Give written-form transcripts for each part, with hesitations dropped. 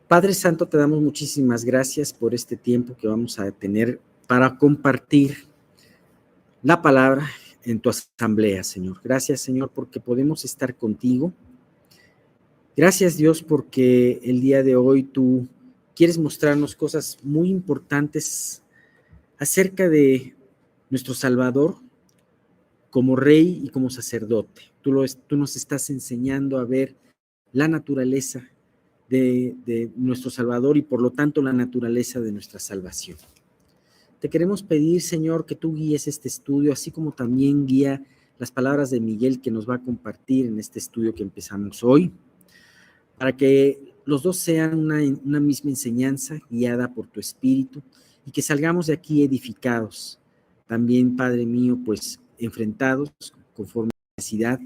Padre Santo, te damos muchísimas gracias por este tiempo que vamos a tener para compartir la palabra en tu asamblea, Señor. Gracias, Señor, porque podemos estar contigo. Gracias, Dios, porque el día de hoy tú quieres mostrarnos cosas muy importantes acerca de nuestro Salvador como Rey y como sacerdote. Tú nos estás enseñando a ver la naturaleza de nuestro Salvador y por lo tanto la naturaleza de nuestra salvación. Te queremos pedir, Señor, que tú guíes este estudio, así como también guía las palabras de Miguel que nos va a compartir en este estudio que empezamos hoy, para que los dos sean una misma enseñanza guiada por tu Espíritu y que salgamos de aquí edificados. También, Padre mío, pues enfrentados conforme a la necesidad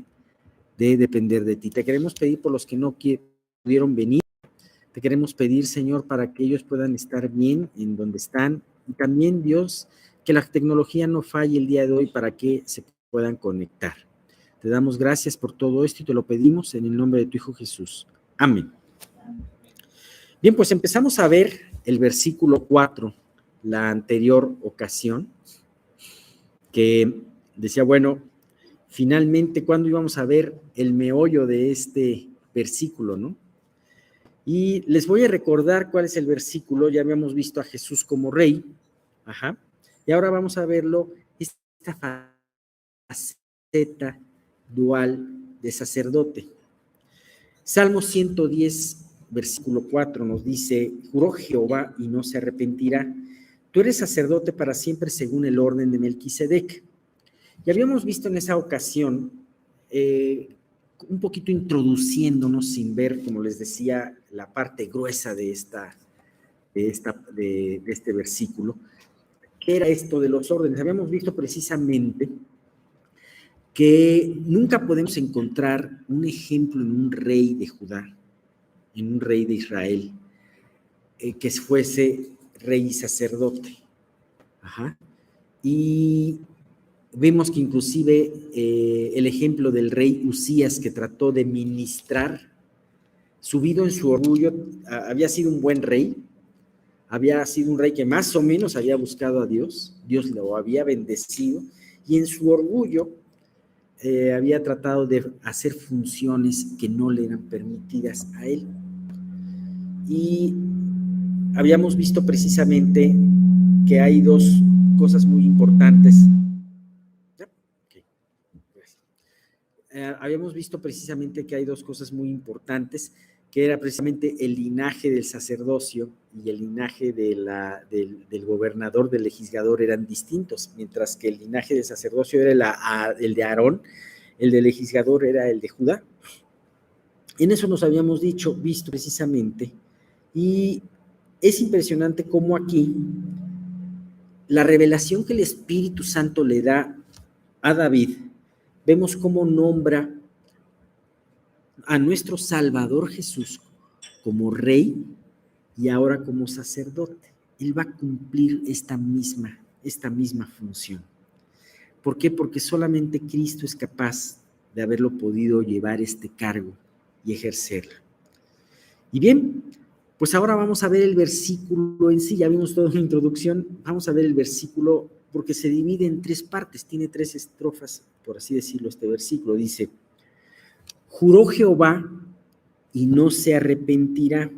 de depender de ti. Te queremos pedir por los que no pudieron venir. Te queremos pedir, Señor, para que ellos puedan estar bien en donde están. Y también, Dios, que la tecnología no falle el día de hoy para que se puedan conectar. Te damos gracias por todo esto y te lo pedimos en el nombre de tu Hijo Jesús. Amén. Bien, pues empezamos a ver el versículo 4, la anterior ocasión, que decía, bueno, finalmente, ¿cuándo íbamos a ver el meollo de este versículo, no? Y les voy a recordar cuál es el versículo. Ya habíamos visto a Jesús como Rey, y ahora vamos a verlo, esta faceta dual de sacerdote. Salmo 110, versículo 4 nos dice: juró Jehová y no se arrepentirá. Tú eres sacerdote para siempre según el orden de Melquisedec. Y habíamos visto en esa ocasión, un poquito introduciéndonos sin ver, como les decía, la parte gruesa de este versículo. ¿Qué era esto de los órdenes? Habíamos visto precisamente que nunca podemos encontrar un ejemplo en un rey de Judá, en un rey de Israel, que fuese rey y sacerdote. Y vemos que inclusive el ejemplo del rey Usías, que trató de ministrar, subido en su orgullo, había sido un buen rey, había sido un rey que más o menos había buscado a Dios, Dios lo había bendecido, y en su orgullo había tratado de hacer funciones que no le eran permitidas a él. Y habíamos visto precisamente que hay dos cosas muy importantes. Habíamos visto precisamente que hay dos cosas muy importantes, que era precisamente el linaje del sacerdocio y el linaje del gobernador, del legislador, eran distintos, mientras que el linaje del sacerdocio era el de Aarón, el del legislador era el de Judá. En eso nos habíamos visto precisamente, y es impresionante cómo aquí la revelación que el Espíritu Santo le da a David, vemos cómo nombra a nuestro Salvador Jesús como Rey y ahora como sacerdote. Él va a cumplir esta misma función. ¿Por qué? Porque solamente Cristo es capaz de haberlo podido llevar este cargo y ejercerlo. Y bien, pues ahora vamos a ver el versículo en sí. Ya vimos toda una introducción. Vamos a ver el versículo porque se divide en tres partes, tiene tres estrofas, por así decirlo, este versículo. Dice: juró Jehová y no se arrepentirá.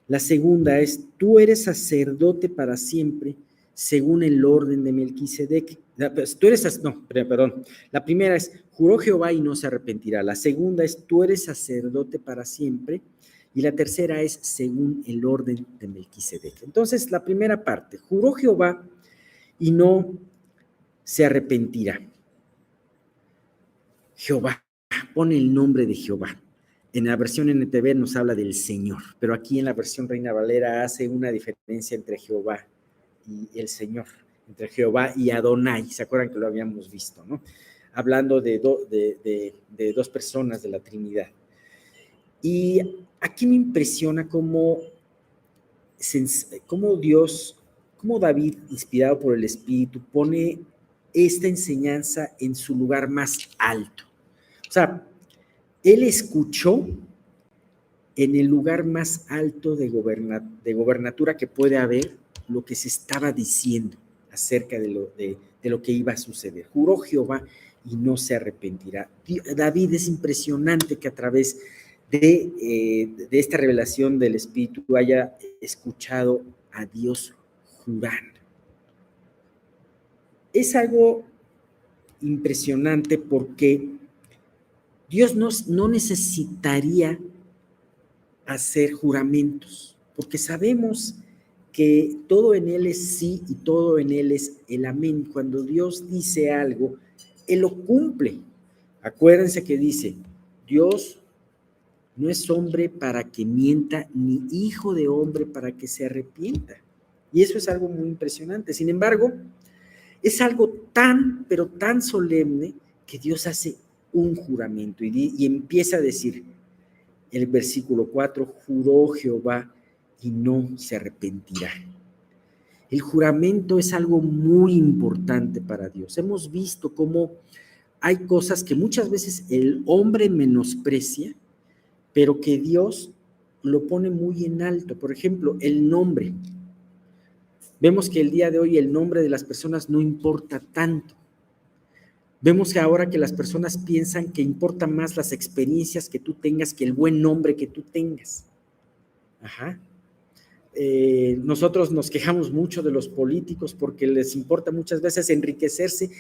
La segunda es: tú eres sacerdote para siempre, según el orden de Melquisedec. La primera es: juró Jehová y no se arrepentirá. La segunda es: tú eres sacerdote para siempre. Y la tercera es: según el orden de Melquisedec. Entonces, la primera parte: juró Jehová y no se arrepentirá. Jehová, pone el nombre de Jehová. En la versión NTV nos habla del Señor, pero aquí en la versión Reina Valera hace una diferencia entre Jehová y el Señor, entre Jehová y Adonai. ¿Se acuerdan que lo habíamos visto, no? Hablando de dos personas de la Trinidad. Y aquí me impresiona cómo David, inspirado por el Espíritu, pone esta enseñanza en su lugar más alto. O sea, él escuchó en el lugar más alto de gobernatura que puede haber, lo que se estaba diciendo acerca de lo que iba a suceder. Juró Jehová y no se arrepentirá. David, es impresionante que a través de esta revelación del Espíritu haya escuchado a Dios jurar. Es algo impresionante porque Dios no necesitaría hacer juramentos, porque sabemos que todo en Él es sí y todo en Él es el amén. Cuando Dios dice algo, Él lo cumple. Acuérdense que dice, Dios no es hombre para que mienta, ni hijo de hombre para que se arrepienta. Y eso es algo muy impresionante. Sin embargo, es algo tan, pero tan solemne que Dios hace un juramento y empieza a decir, el versículo 4, juró Jehová y no se arrepentirá. El juramento es algo muy importante para Dios. Hemos visto cómo hay cosas que muchas veces el hombre menosprecia, pero que Dios lo pone muy en alto. Por ejemplo, el nombre. Vemos que el día de hoy el nombre de las personas no importa tanto. Vemos que ahora que las personas piensan que importan más las experiencias que tú tengas que el buen nombre que tú tengas. Nosotros nos quejamos mucho de los políticos porque les importa muchas veces enriquecerse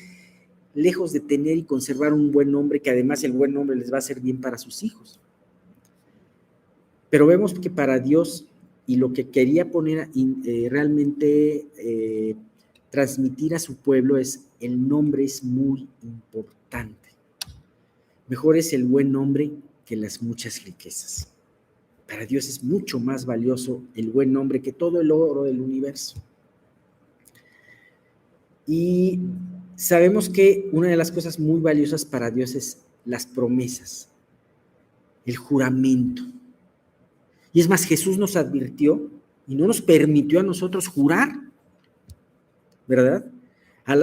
lejos de tener y conservar un buen nombre, que además el buen nombre les va a hacer bien para sus hijos. Pero vemos que para Dios, y lo que quería poner realmente transmitir a su pueblo es, el nombre es muy importante. Mejor es el buen nombre que las muchas riquezas. Para Dios es mucho más valioso el buen nombre que todo el oro del universo. Y sabemos que una de las cosas muy valiosas para Dios es las promesas, el juramento. Y es más, Jesús nos advirtió y no nos permitió a nosotros jurar, ¿verdad?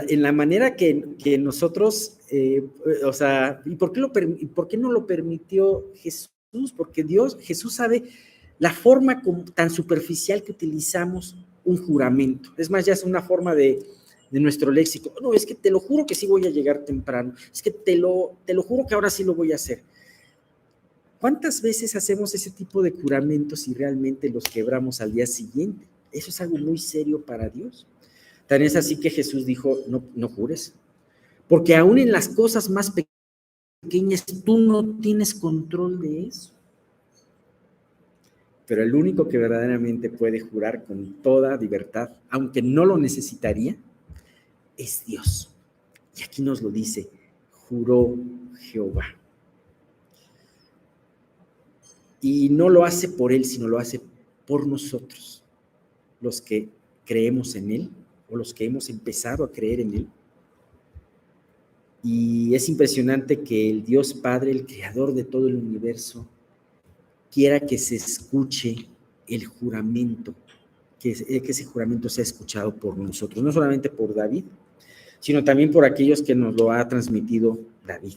En la manera que nosotros, ¿y por qué no lo permitió Jesús? Porque Jesús sabe la forma tan superficial que utilizamos un juramento. Es más, ya es una forma de nuestro léxico. No, es que te lo juro que sí voy a llegar temprano. Es que te lo juro que ahora sí lo voy a hacer. ¿Cuántas veces hacemos ese tipo de juramentos y realmente los quebramos al día siguiente? Eso es algo muy serio para Dios. Tan es así que Jesús dijo, no jures, porque aún en las cosas más pequeñas tú no tienes control de eso. Pero el único que verdaderamente puede jurar con toda libertad, aunque no lo necesitaría, es Dios. Y aquí nos lo dice, juró Jehová. Y no lo hace por él, sino lo hace por nosotros, los que creemos en él, o los que hemos empezado a creer en él. Y es impresionante que el Dios Padre, el creador de todo el universo, quiera que se escuche el juramento, que ese juramento sea escuchado por nosotros, no solamente por David, sino también por aquellos que nos lo ha transmitido David.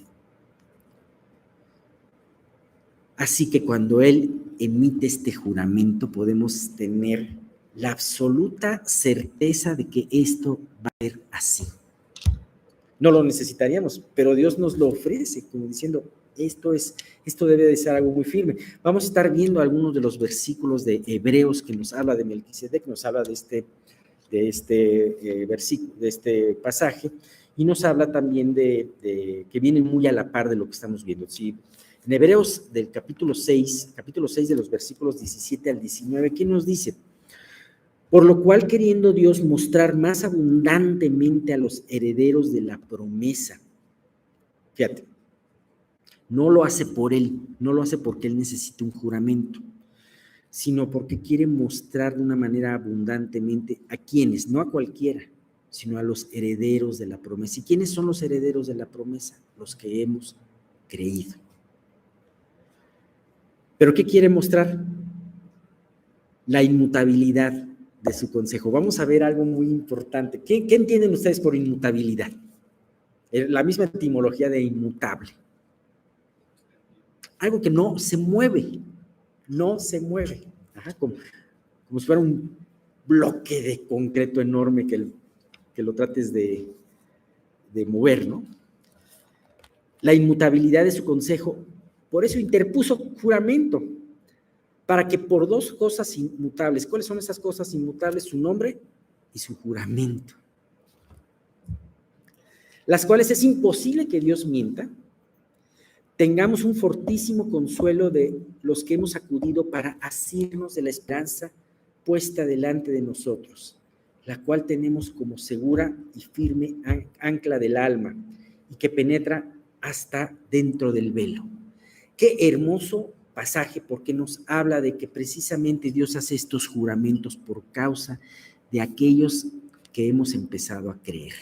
Así que cuando él emite este juramento, podemos tener la absoluta certeza de que esto va a ser así. No lo necesitaríamos, pero Dios nos lo ofrece, como diciendo, esto debe de ser algo muy firme. Vamos a estar viendo algunos de los versículos de Hebreos que nos habla de Melquisedec, nos habla de este pasaje, y nos habla también de que viene muy a la par de lo que estamos viendo. ¿Sí? En Hebreos del capítulo 6 de los versículos 17 al 19, ¿qué nos dice? Por lo cual, queriendo Dios mostrar más abundantemente a los herederos de la promesa, fíjate, no lo hace por él, no lo hace porque él necesita un juramento, sino porque quiere mostrar de una manera abundantemente a quienes, no a cualquiera, sino a los herederos de la promesa. ¿Y quiénes son los herederos de la promesa? Los que hemos creído. ¿Pero qué quiere mostrar? La inmutabilidad de su consejo. Vamos a ver algo muy importante. ¿Qué entienden ustedes por inmutabilidad? La misma etimología de inmutable. Algo que no se mueve, no se mueve. Ajá, como si fuera un bloque de concreto enorme que lo trates de mover, ¿no? La inmutabilidad de su consejo, por eso interpuso juramento, para que por dos cosas inmutables, ¿cuáles son esas cosas inmutables? Su nombre y su juramento, las cuales es imposible que Dios mienta, tengamos un fortísimo consuelo de los que hemos acudido para asirnos de la esperanza puesta delante de nosotros, la cual tenemos como segura y firme ancla del alma y que penetra hasta dentro del velo. Qué hermoso pasaje, porque nos habla de que precisamente Dios hace estos juramentos por causa de aquellos que hemos empezado a creer.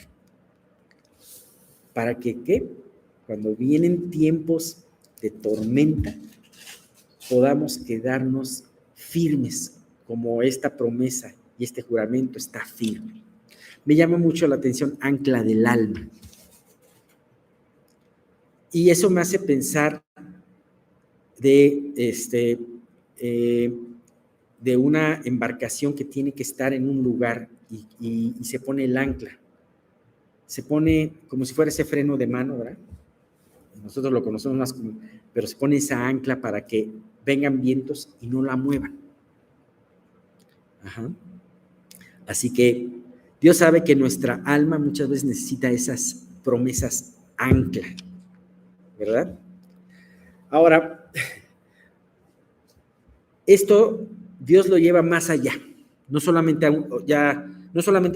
¿Para que qué? Cuando vienen tiempos de tormenta, podamos quedarnos firmes, como esta promesa y este juramento está firme. Me llama mucho la atención ancla del alma. Y eso me hace pensar de una embarcación que tiene que estar en un lugar y se pone el ancla. Se pone como si fuera ese freno de mano, ¿verdad? Nosotros lo conocemos más como, pero se pone esa ancla para que vengan vientos y no la muevan. Ajá. Así que Dios sabe que nuestra alma muchas veces necesita esas promesas ancla, ¿verdad? Ahora, esto Dios lo lleva más allá. No solamente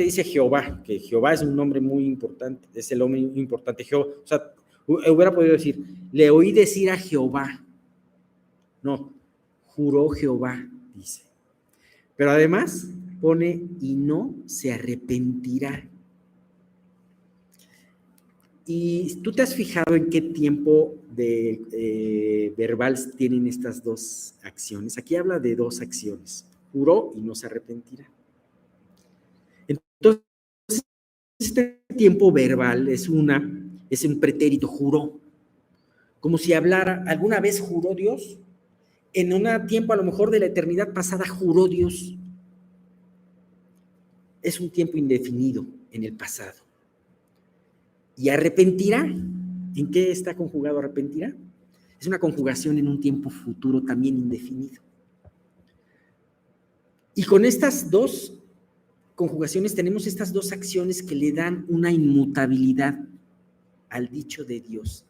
dice Jehová, que Jehová es un nombre muy importante, es el hombre importante. O sea, hubiera podido decir, le oí decir a Jehová. No, juró Jehová, dice. Pero además pone, y no se arrepentirá. ¿Y tú te has fijado en qué tiempo de verbal tienen estas dos acciones? Aquí habla de dos acciones. Juró y no se arrepentirá. Entonces, este tiempo verbal es un pretérito, juró. Como si hablara, ¿alguna vez juró Dios? En un tiempo a lo mejor de la eternidad pasada juró Dios. Es un tiempo indefinido en el pasado. ¿Y arrepentirá? ¿En qué está conjugado arrepentirá? Es una conjugación en un tiempo futuro también indefinido. Y con estas dos conjugaciones tenemos estas dos acciones que le dan una inmutabilidad al dicho de Dios.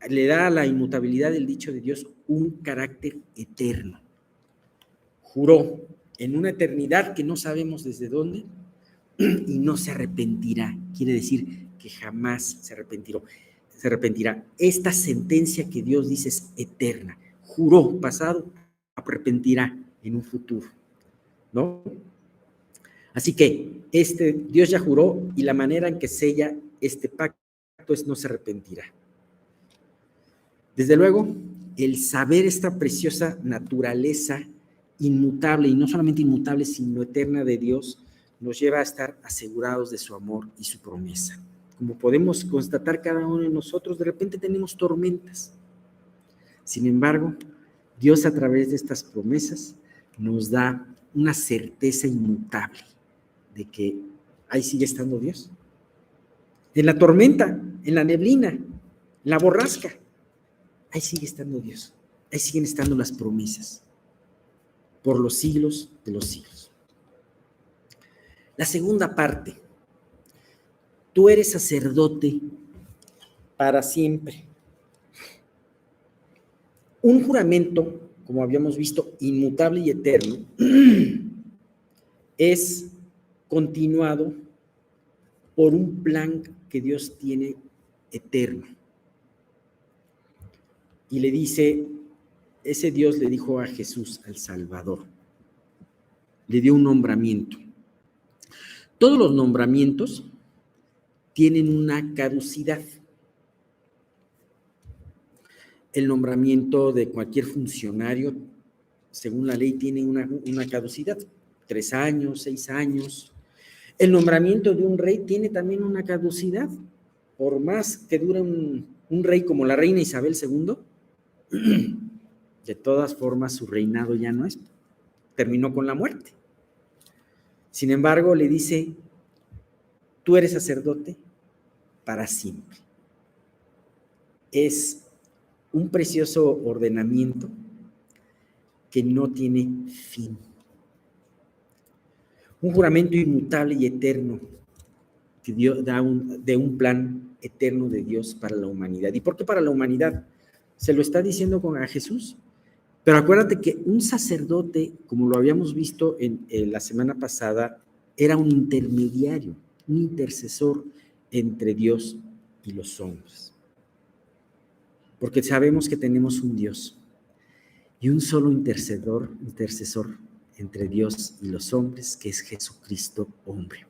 Le da a la inmutabilidad del dicho de Dios un carácter eterno. Juró en una eternidad que no sabemos desde dónde y no se arrepentirá. Quiere decir que jamás se arrepentirá. Esta sentencia que Dios dice es eterna. Juró pasado, arrepentirá en un futuro, ¿no? Así que Dios ya juró y la manera en que sella este pacto es no se arrepentirá. Desde luego, el saber esta preciosa naturaleza inmutable, y no solamente inmutable, sino eterna de Dios, nos lleva a estar asegurados de su amor y su promesa. Como podemos constatar cada uno de nosotros, de repente tenemos tormentas. Sin embargo, Dios a través de estas promesas nos da una certeza inmutable de que ahí sigue estando Dios. En la tormenta, en la neblina, en la borrasca, ahí sigue estando Dios. Ahí siguen estando las promesas por los siglos de los siglos. La segunda parte, tú eres sacerdote para siempre. Un juramento, como habíamos visto, inmutable y eterno, es continuado por un plan que Dios tiene eterno. Y le dice, ese Dios le dijo a Jesús, al Salvador, le dio un nombramiento. Todos los nombramientos tienen una caducidad. El nombramiento de cualquier funcionario, según la ley, tiene una caducidad, 3 años, 6 años. El nombramiento de un rey tiene también una caducidad. Por más que dure un rey como la reina Isabel II, De todas formas, su reinado ya no es, terminó con la muerte. Sin embargo, le dice, tú eres sacerdote para siempre. Es un precioso ordenamiento que no tiene fin. Un juramento inmutable y eterno que Dios da de un plan eterno de Dios para la humanidad. ¿Y por qué para la humanidad? Se lo está diciendo a Jesús. Pero acuérdate que un sacerdote, como lo habíamos visto en la semana pasada, era un intermediario, un intercesor entre Dios y los hombres. Porque sabemos que tenemos un Dios y un solo intercesor entre Dios y los hombres, que es Jesucristo hombre.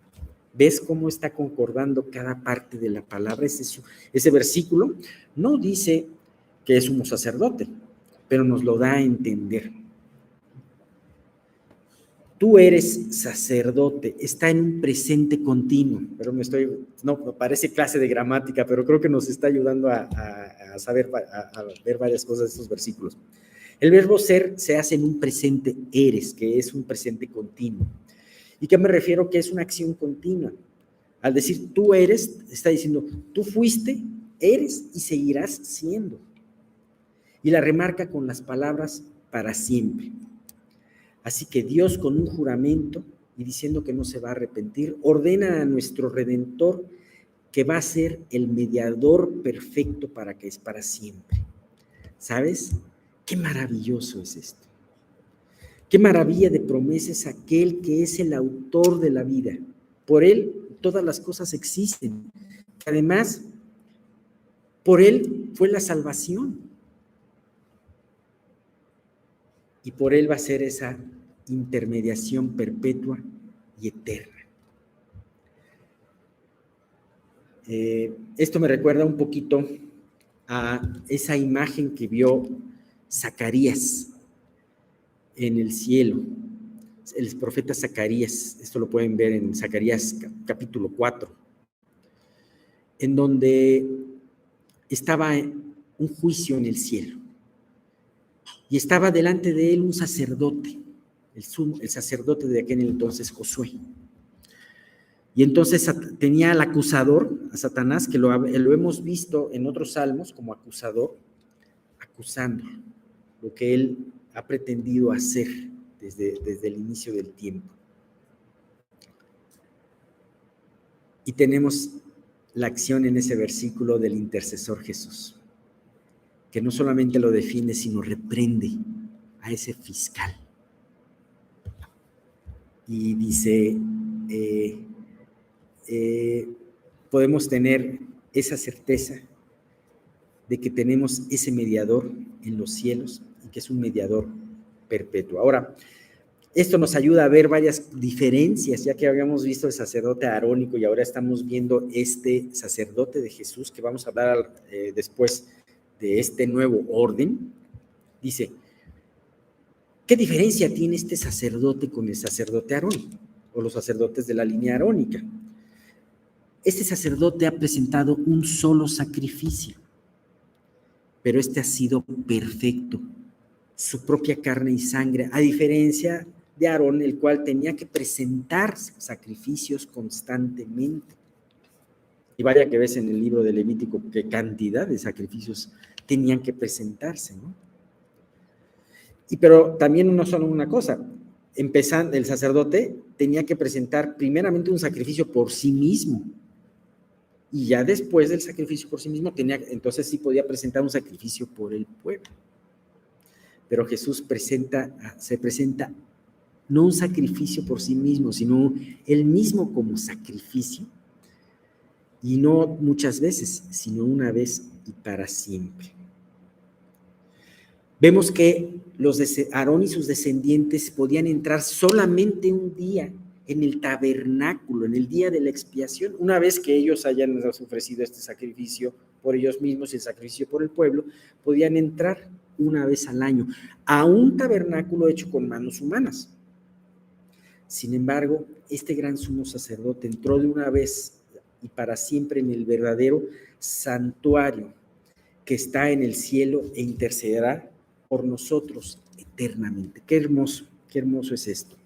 ¿Ves cómo está concordando cada parte de la palabra? Ese versículo no dice que es un sacerdote, pero nos lo da a entender. Tú eres sacerdote, está en un presente continuo, pero no parece clase de gramática, pero creo que nos está ayudando a saber, a ver varias cosas de estos versículos. El verbo ser se hace en un presente eres, que es un presente continuo. ¿Y qué me refiero? Que es una acción continua. Al decir tú eres, está diciendo tú fuiste, eres y seguirás siendo. Y la remarca con las palabras para siempre. Así que Dios, con un juramento y diciendo que no se va a arrepentir, ordena a nuestro Redentor que va a ser el mediador perfecto para que es para siempre. ¿Sabes? Qué maravilloso es esto. Qué maravilla de promesa es aquel que es el autor de la vida. Por él todas las cosas existen. Además, por él fue la salvación. Y por él va a ser esa intermediación perpetua y eterna. Esto me recuerda un poquito a esa imagen que vio Zacarías en el cielo, el profeta Zacarías. Esto lo pueden ver en Zacarías capítulo 4, en donde estaba un juicio en el cielo y estaba delante de él un sacerdote, el sacerdote de aquel entonces, Josué. Y entonces tenía al acusador, a Satanás, que lo hemos visto en otros salmos como acusador, acusándolo, lo que él ha pretendido hacer desde el inicio del tiempo. Y tenemos la acción en ese versículo del intercesor Jesús, que no solamente lo defiende, sino reprende a ese fiscal. Y dice, podemos tener esa certeza de que tenemos ese mediador en los cielos y que es un mediador perpetuo. Ahora, esto nos ayuda a ver varias diferencias, ya que habíamos visto el sacerdote arónico y ahora estamos viendo este sacerdote de Jesús, que vamos a hablar después de este nuevo orden. Dice, ¿qué diferencia tiene este sacerdote con el sacerdote arónico o los sacerdotes de la línea arónica? Este sacerdote ha presentado un solo sacrificio, pero este ha sido perfecto, su propia carne y sangre, a diferencia de Aarón, el cual tenía que presentar sacrificios constantemente. Y vaya que ves en el libro de Levítico qué cantidad de sacrificios tenían que presentarse, ¿no? Pero también no solo una cosa, empezando, el sacerdote tenía que presentar primeramente un sacrificio por sí mismo, y ya después del sacrificio por sí mismo, entonces sí podía presentar un sacrificio por el pueblo. Pero Jesús se presenta no un sacrificio por sí mismo, sino él mismo como sacrificio, y no muchas veces, sino una vez y para siempre. Vemos que Aarón y sus descendientes podían entrar solamente un día en el tabernáculo, en el día de la expiación. Una vez que ellos hayan ofrecido este sacrificio por ellos mismos y el sacrificio por el pueblo, podían entrar una vez al año a un tabernáculo hecho con manos humanas. Sin embargo, este gran sumo sacerdote entró de una vez y para siempre en el verdadero santuario que está en el cielo e intercederá por nosotros eternamente. Qué hermoso es esto.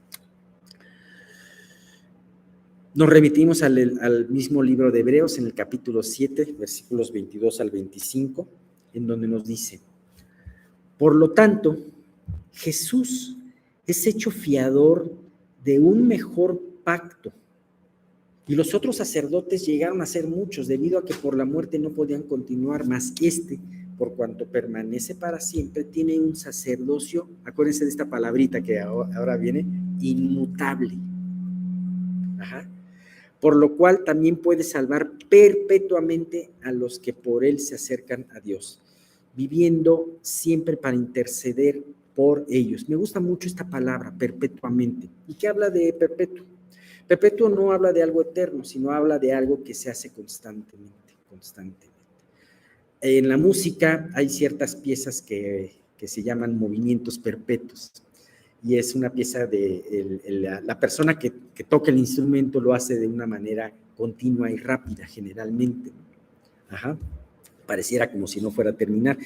Nos remitimos al mismo libro de Hebreos en el capítulo 7, versículos 22 al 25, en donde nos dice: por lo tanto, Jesús es hecho fiador de un mejor pacto, y los otros sacerdotes llegaron a ser muchos, debido a que por la muerte no podían continuar, mas por cuanto permanece para siempre, tiene un sacerdocio, acuérdense de esta palabrita que ahora viene, inmutable. Ajá. Por lo cual también puede salvar perpetuamente a los que por él se acercan a Dios, viviendo siempre para interceder por ellos. Me gusta mucho esta palabra, perpetuamente. ¿Y qué habla de perpetuo? Perpetuo no habla de algo eterno, sino habla de algo que se hace constantemente. En la música hay ciertas piezas que se llaman movimientos perpetuos, y es una pieza de la persona que toca el instrumento lo hace de una manera continua y rápida, generalmente. Ajá. Pareciera como si no fuera a terminar.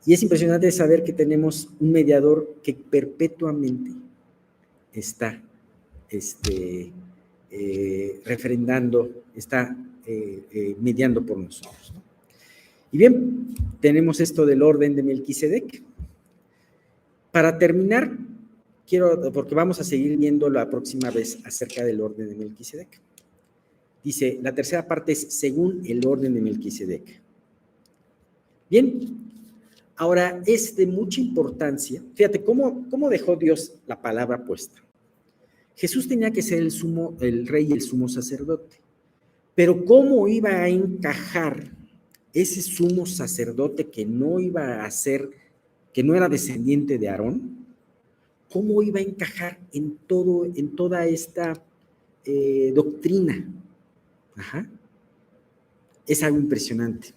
Y es impresionante saber que tenemos un mediador que perpetuamente está refrendando, está mediando por nosotros, ¿no? Y bien, tenemos esto del orden de Melquisedec. Para terminar, porque vamos a seguir viendo la próxima vez acerca del orden de Melquisedec. Dice, la tercera parte es según el orden de Melquisedec. Bien, ahora es de mucha importancia, fíjate cómo dejó Dios la palabra puesta. Jesús tenía que ser el rey y el sumo sacerdote, pero ¿cómo iba a encajar ese sumo sacerdote que no iba a ser, que no era descendiente de Aarón? ¿Cómo iba a encajar en toda esta doctrina? Ajá. Es algo impresionante.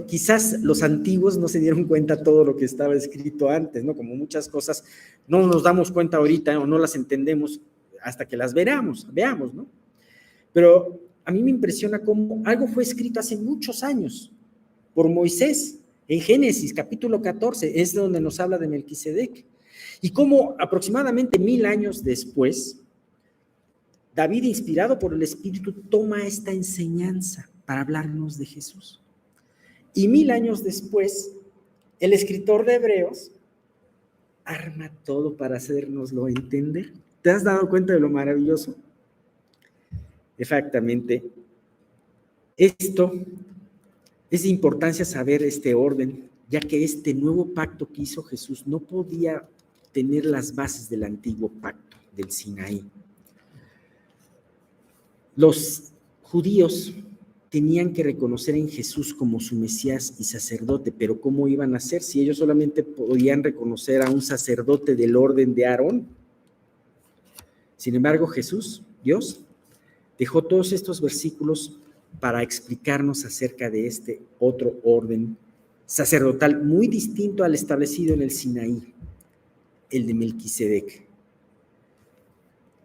Quizás los antiguos no se dieron cuenta todo lo que estaba escrito antes, ¿no? Como muchas cosas no nos damos cuenta ahorita o no las entendemos hasta que las veamos, ¿no? Pero a mí me impresiona cómo algo fue escrito hace muchos años por Moisés, en Génesis capítulo 14, es donde nos habla de Melquisedec. Y cómo aproximadamente 1000 años después, David, inspirado por el Espíritu, toma esta enseñanza para hablarnos de Jesús. Y 1000 años después, el escritor de Hebreos arma todo para hacernoslo entender. ¿Te has dado cuenta de lo maravilloso? Exactamente. Esto es de importancia saber este orden, ya que este nuevo pacto que hizo Jesús no podía tener las bases del antiguo pacto del Sinaí. Los judíos tenían que reconocer en Jesús como su Mesías y sacerdote, pero ¿cómo iban a hacer si ellos solamente podían reconocer a un sacerdote del orden de Aarón? Sin embargo, Jesús, Dios, dejó todos estos versículos para explicarnos acerca de este otro orden sacerdotal muy distinto al establecido en el Sinaí, el de Melquisedec.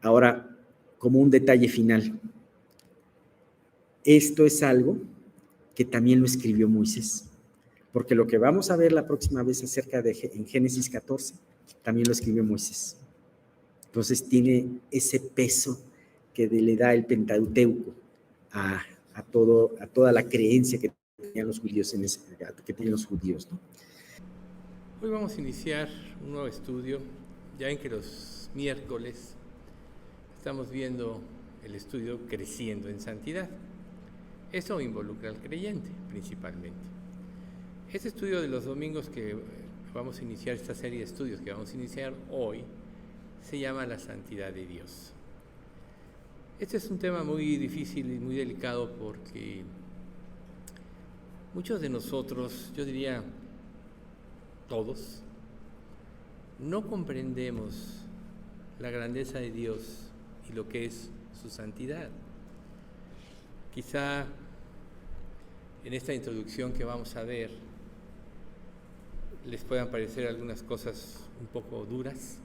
Ahora, como un detalle final, esto es algo que también lo escribió Moisés, porque lo que vamos a ver la próxima vez acerca en Génesis 14, también lo escribió Moisés. Entonces tiene ese peso que le da el Pentateuco a toda la creencia que tenían los judíos que tienen los judíos, ¿no? Hoy vamos a iniciar un nuevo estudio. Ya ven que los miércoles estamos viendo el estudio Creciendo en Santidad. Esto involucra al creyente principalmente. Este estudio de los domingos que vamos a iniciar, esta serie de estudios que vamos a iniciar hoy, se llama la santidad de Dios. Este es un tema muy difícil y muy delicado porque muchos de nosotros, yo diría todos, no comprendemos la grandeza de Dios y lo que es su santidad. Quizá en esta introducción que vamos a ver les puedan parecer algunas cosas un poco duras,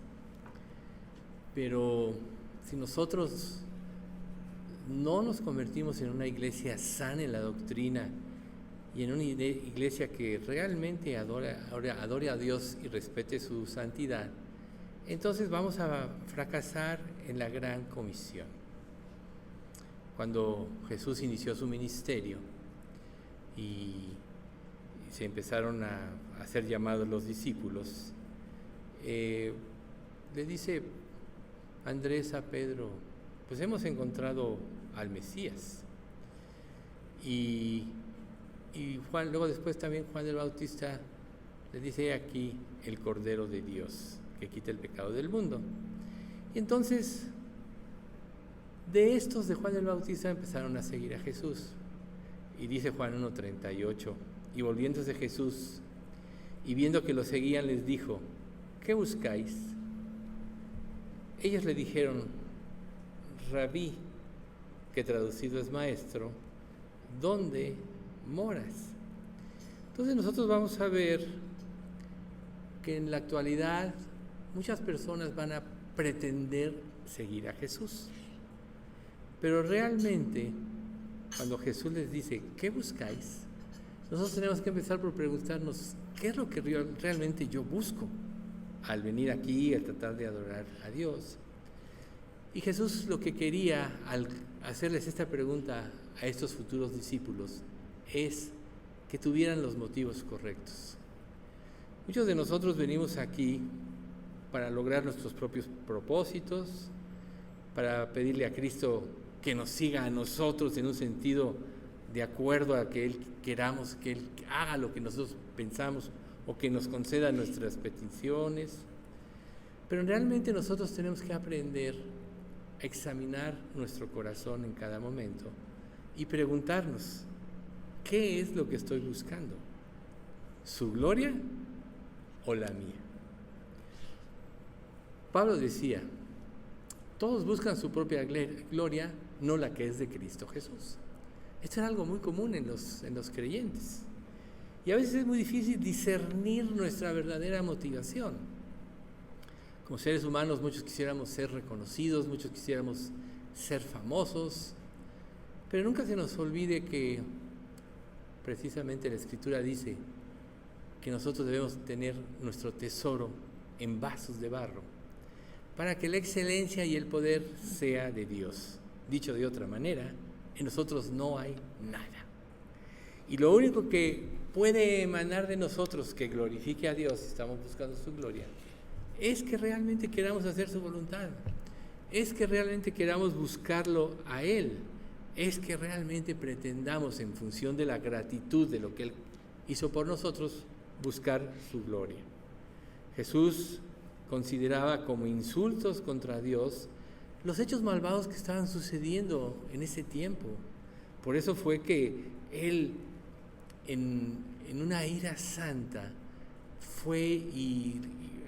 pero si nosotros no nos convertimos en una iglesia sana en la doctrina y en una iglesia que realmente adore a Dios y respete su santidad, entonces vamos a fracasar en la gran comisión. Cuando Jesús inició su ministerio y se empezaron a hacer llamados los discípulos, le dice Andrés a Pedro, pues hemos encontrado al Mesías. Y Juan, luego después también Juan el Bautista le dice aquí el Cordero de Dios que quita el pecado del mundo. Y entonces de estos de Juan el Bautista empezaron a seguir a Jesús. Y dice Juan 1:38, y volviéndose Jesús y viendo que lo seguían les dijo, ¿qué buscáis? Ellos le dijeron, Rabí, que traducido es maestro, ¿dónde moras? Entonces nosotros vamos a ver que en la actualidad muchas personas van a pretender seguir a Jesús, pero realmente cuando Jesús les dice, ¿qué buscáis? Nosotros tenemos que empezar por preguntarnos, ¿qué es lo que realmente yo busco al venir aquí, a tratar de adorar a Dios? Y Jesús lo que quería al hacerles esta pregunta a estos futuros discípulos es que tuvieran los motivos correctos. Muchos de nosotros venimos aquí para lograr nuestros propios propósitos, para pedirle a Cristo que nos siga a nosotros en un sentido de acuerdo a que Él queramos, que Él haga lo que nosotros pensamos o que nos conceda nuestras peticiones. Pero realmente nosotros tenemos que aprender a examinar nuestro corazón en cada momento y preguntarnos, ¿qué es lo que estoy buscando? ¿Su gloria o la mía? Pablo decía, todos buscan su propia gloria, no la que es de Cristo Jesús. Esto era algo muy común en los creyentes. Y a veces es muy difícil discernir nuestra verdadera motivación. Como seres humanos, muchos quisiéramos ser reconocidos, muchos quisiéramos ser famosos, pero nunca se nos olvide que precisamente la Escritura dice que nosotros debemos tener nuestro tesoro en vasos de barro, para que la excelencia y el poder sea de Dios. Dicho de otra manera, en nosotros no hay nada. Y lo único que puede emanar de nosotros que glorifique a Dios, si estamos buscando su gloria, es que realmente queramos hacer su voluntad, es que realmente queramos buscarlo a Él, es que realmente pretendamos, en función de la gratitud de lo que Él hizo por nosotros, buscar su gloria. Jesús consideraba como insultos contra Dios los hechos malvados que estaban sucediendo en ese tiempo. Por eso fue que Él, en una ira santa, fue y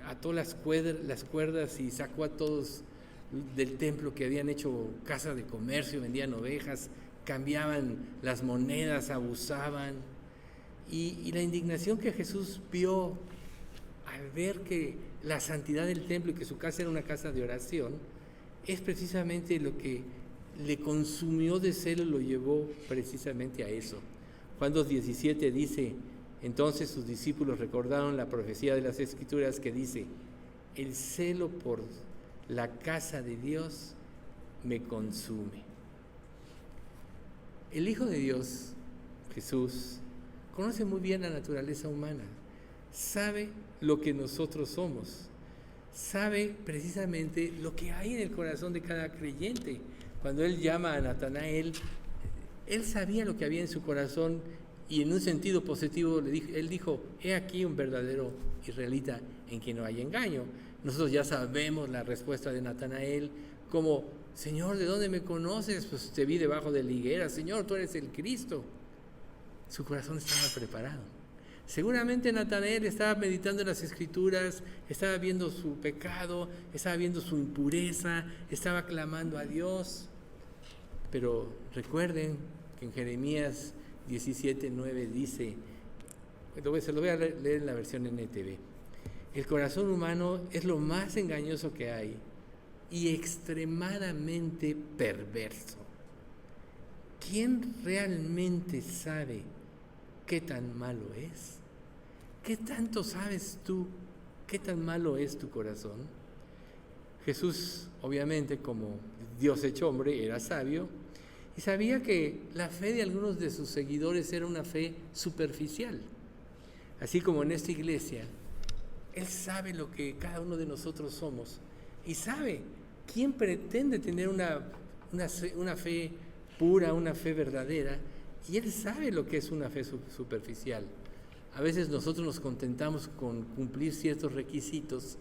ató las cuerdas y sacó a todos del templo que habían hecho casa de comercio, vendían ovejas, cambiaban las monedas, abusaban. Y la indignación que Jesús vio al ver que la santidad del templo y que su casa era una casa de oración, es precisamente lo que le consumió de celo y lo llevó precisamente a eso. Juan 2:17 dice, entonces sus discípulos recordaron la profecía de las Escrituras que dice, el celo por la casa de Dios me consume. El Hijo de Dios, Jesús, conoce muy bien la naturaleza humana, sabe lo que nosotros somos, sabe precisamente lo que hay en el corazón de cada creyente. Cuando Él llama a Natanael, Él sabía lo que había en su corazón y en un sentido positivo Él dijo, he aquí un verdadero israelita en quien no hay engaño. Nosotros ya sabemos la respuesta de Natanael, como, Señor, ¿de dónde me conoces? Pues te vi debajo de la higuera. Señor, tú eres el Cristo. Su corazón estaba preparado. Seguramente Natanael estaba meditando en las Escrituras, estaba viendo su pecado, estaba viendo su impureza, estaba clamando a Dios. Pero recuerden que en Jeremías 17:9 dice, se lo voy a leer en la versión NTV, el corazón humano es lo más engañoso que hay y extremadamente perverso. ¿Quién realmente sabe qué tan malo es. ¿Qué tanto sabes tú? ¿Qué tan malo es tu corazón? Jesús, obviamente, como Dios hecho hombre, era sabio y sabía que la fe de algunos de sus seguidores era una fe superficial. Así como en esta iglesia, Él sabe lo que cada uno de nosotros somos y sabe quién pretende tener una fe pura, una fe verdadera, y Él sabe lo que es una fe superficial. A veces nosotros nos contentamos con cumplir ciertos requisitos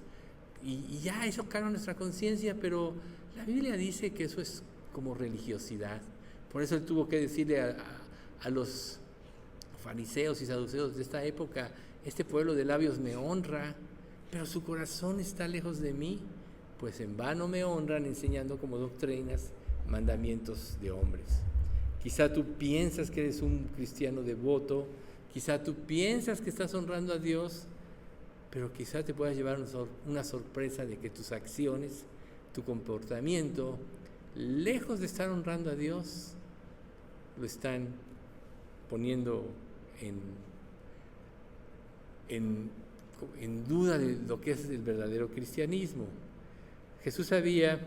y ya eso calma nuestra conciencia, pero la Biblia dice que eso es como religiosidad. Por eso Él tuvo que decirle a los fariseos y saduceos de esta época: este pueblo de labios me honra, pero su corazón está lejos de mí, pues en vano me honran enseñando como doctrinas mandamientos de hombres. Quizá tú piensas que eres un cristiano devoto, quizá tú piensas que estás honrando a Dios, pero quizá te puedas llevar una sorpresa de que tus acciones, tu comportamiento, lejos de estar honrando a Dios, lo están poniendo en duda de lo que es el verdadero cristianismo. Jesús sabía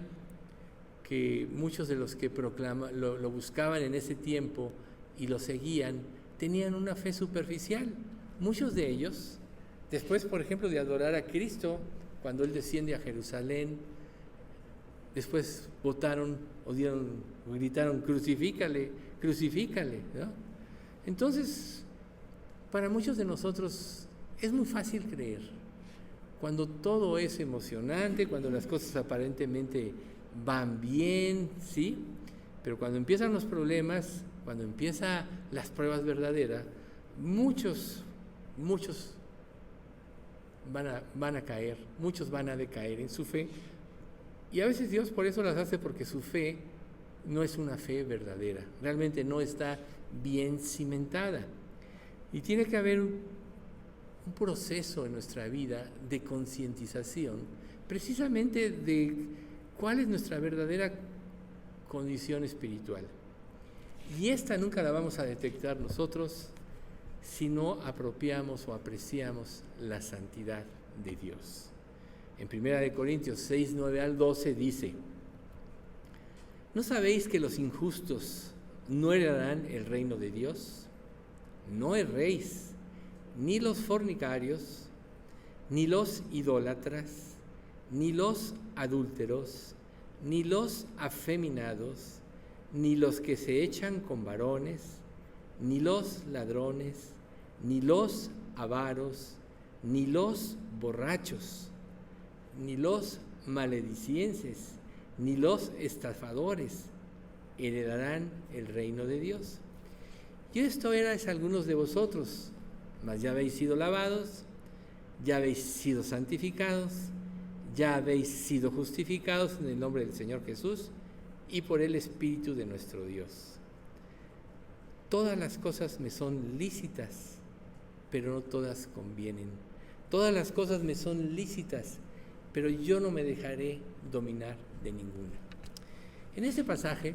que muchos de los que lo buscaban en ese tiempo y lo seguían, tenían una fe superficial. Muchos de ellos, después, por ejemplo, de adorar a Cristo, cuando Él desciende a Jerusalén, después votaron o gritaron: crucifícale, crucifícale, ¿no? Entonces, para muchos de nosotros es muy fácil creer. Cuando todo es emocionante, cuando las cosas aparentemente van bien, ¿sí? Pero cuando empiezan los problemas, cuando empiezan las pruebas verdaderas, muchos van a caer, muchos van a decaer en su fe. Y a veces Dios por eso las hace, porque su fe no es una fe verdadera, realmente no está bien cimentada. Y tiene que haber un proceso en nuestra vida de concientización, precisamente de cuál es nuestra verdadera condición espiritual. Y esta nunca la vamos a detectar nosotros si no apropiamos o apreciamos la santidad de Dios. En 1 Corintios 6, 9 al 12 dice: ¿no sabéis que los injustos no heredarán el reino de Dios? No erréis, ni los fornicarios, ni los idólatras, ni los adúlteros, ni los afeminados, ni los que se echan con varones, ni los ladrones, ni los avaros, ni los borrachos, ni los maledicienses, ni los estafadores heredarán el reino de Dios. Y esto erais algunos de vosotros, mas ya habéis sido lavados, ya habéis sido santificados, ya habéis sido justificados en el nombre del Señor Jesús y por el Espíritu de nuestro Dios. Todas las cosas me son lícitas, pero no todas convienen. Todas las cosas me son lícitas, pero yo no me dejaré dominar de ninguna. En este pasaje,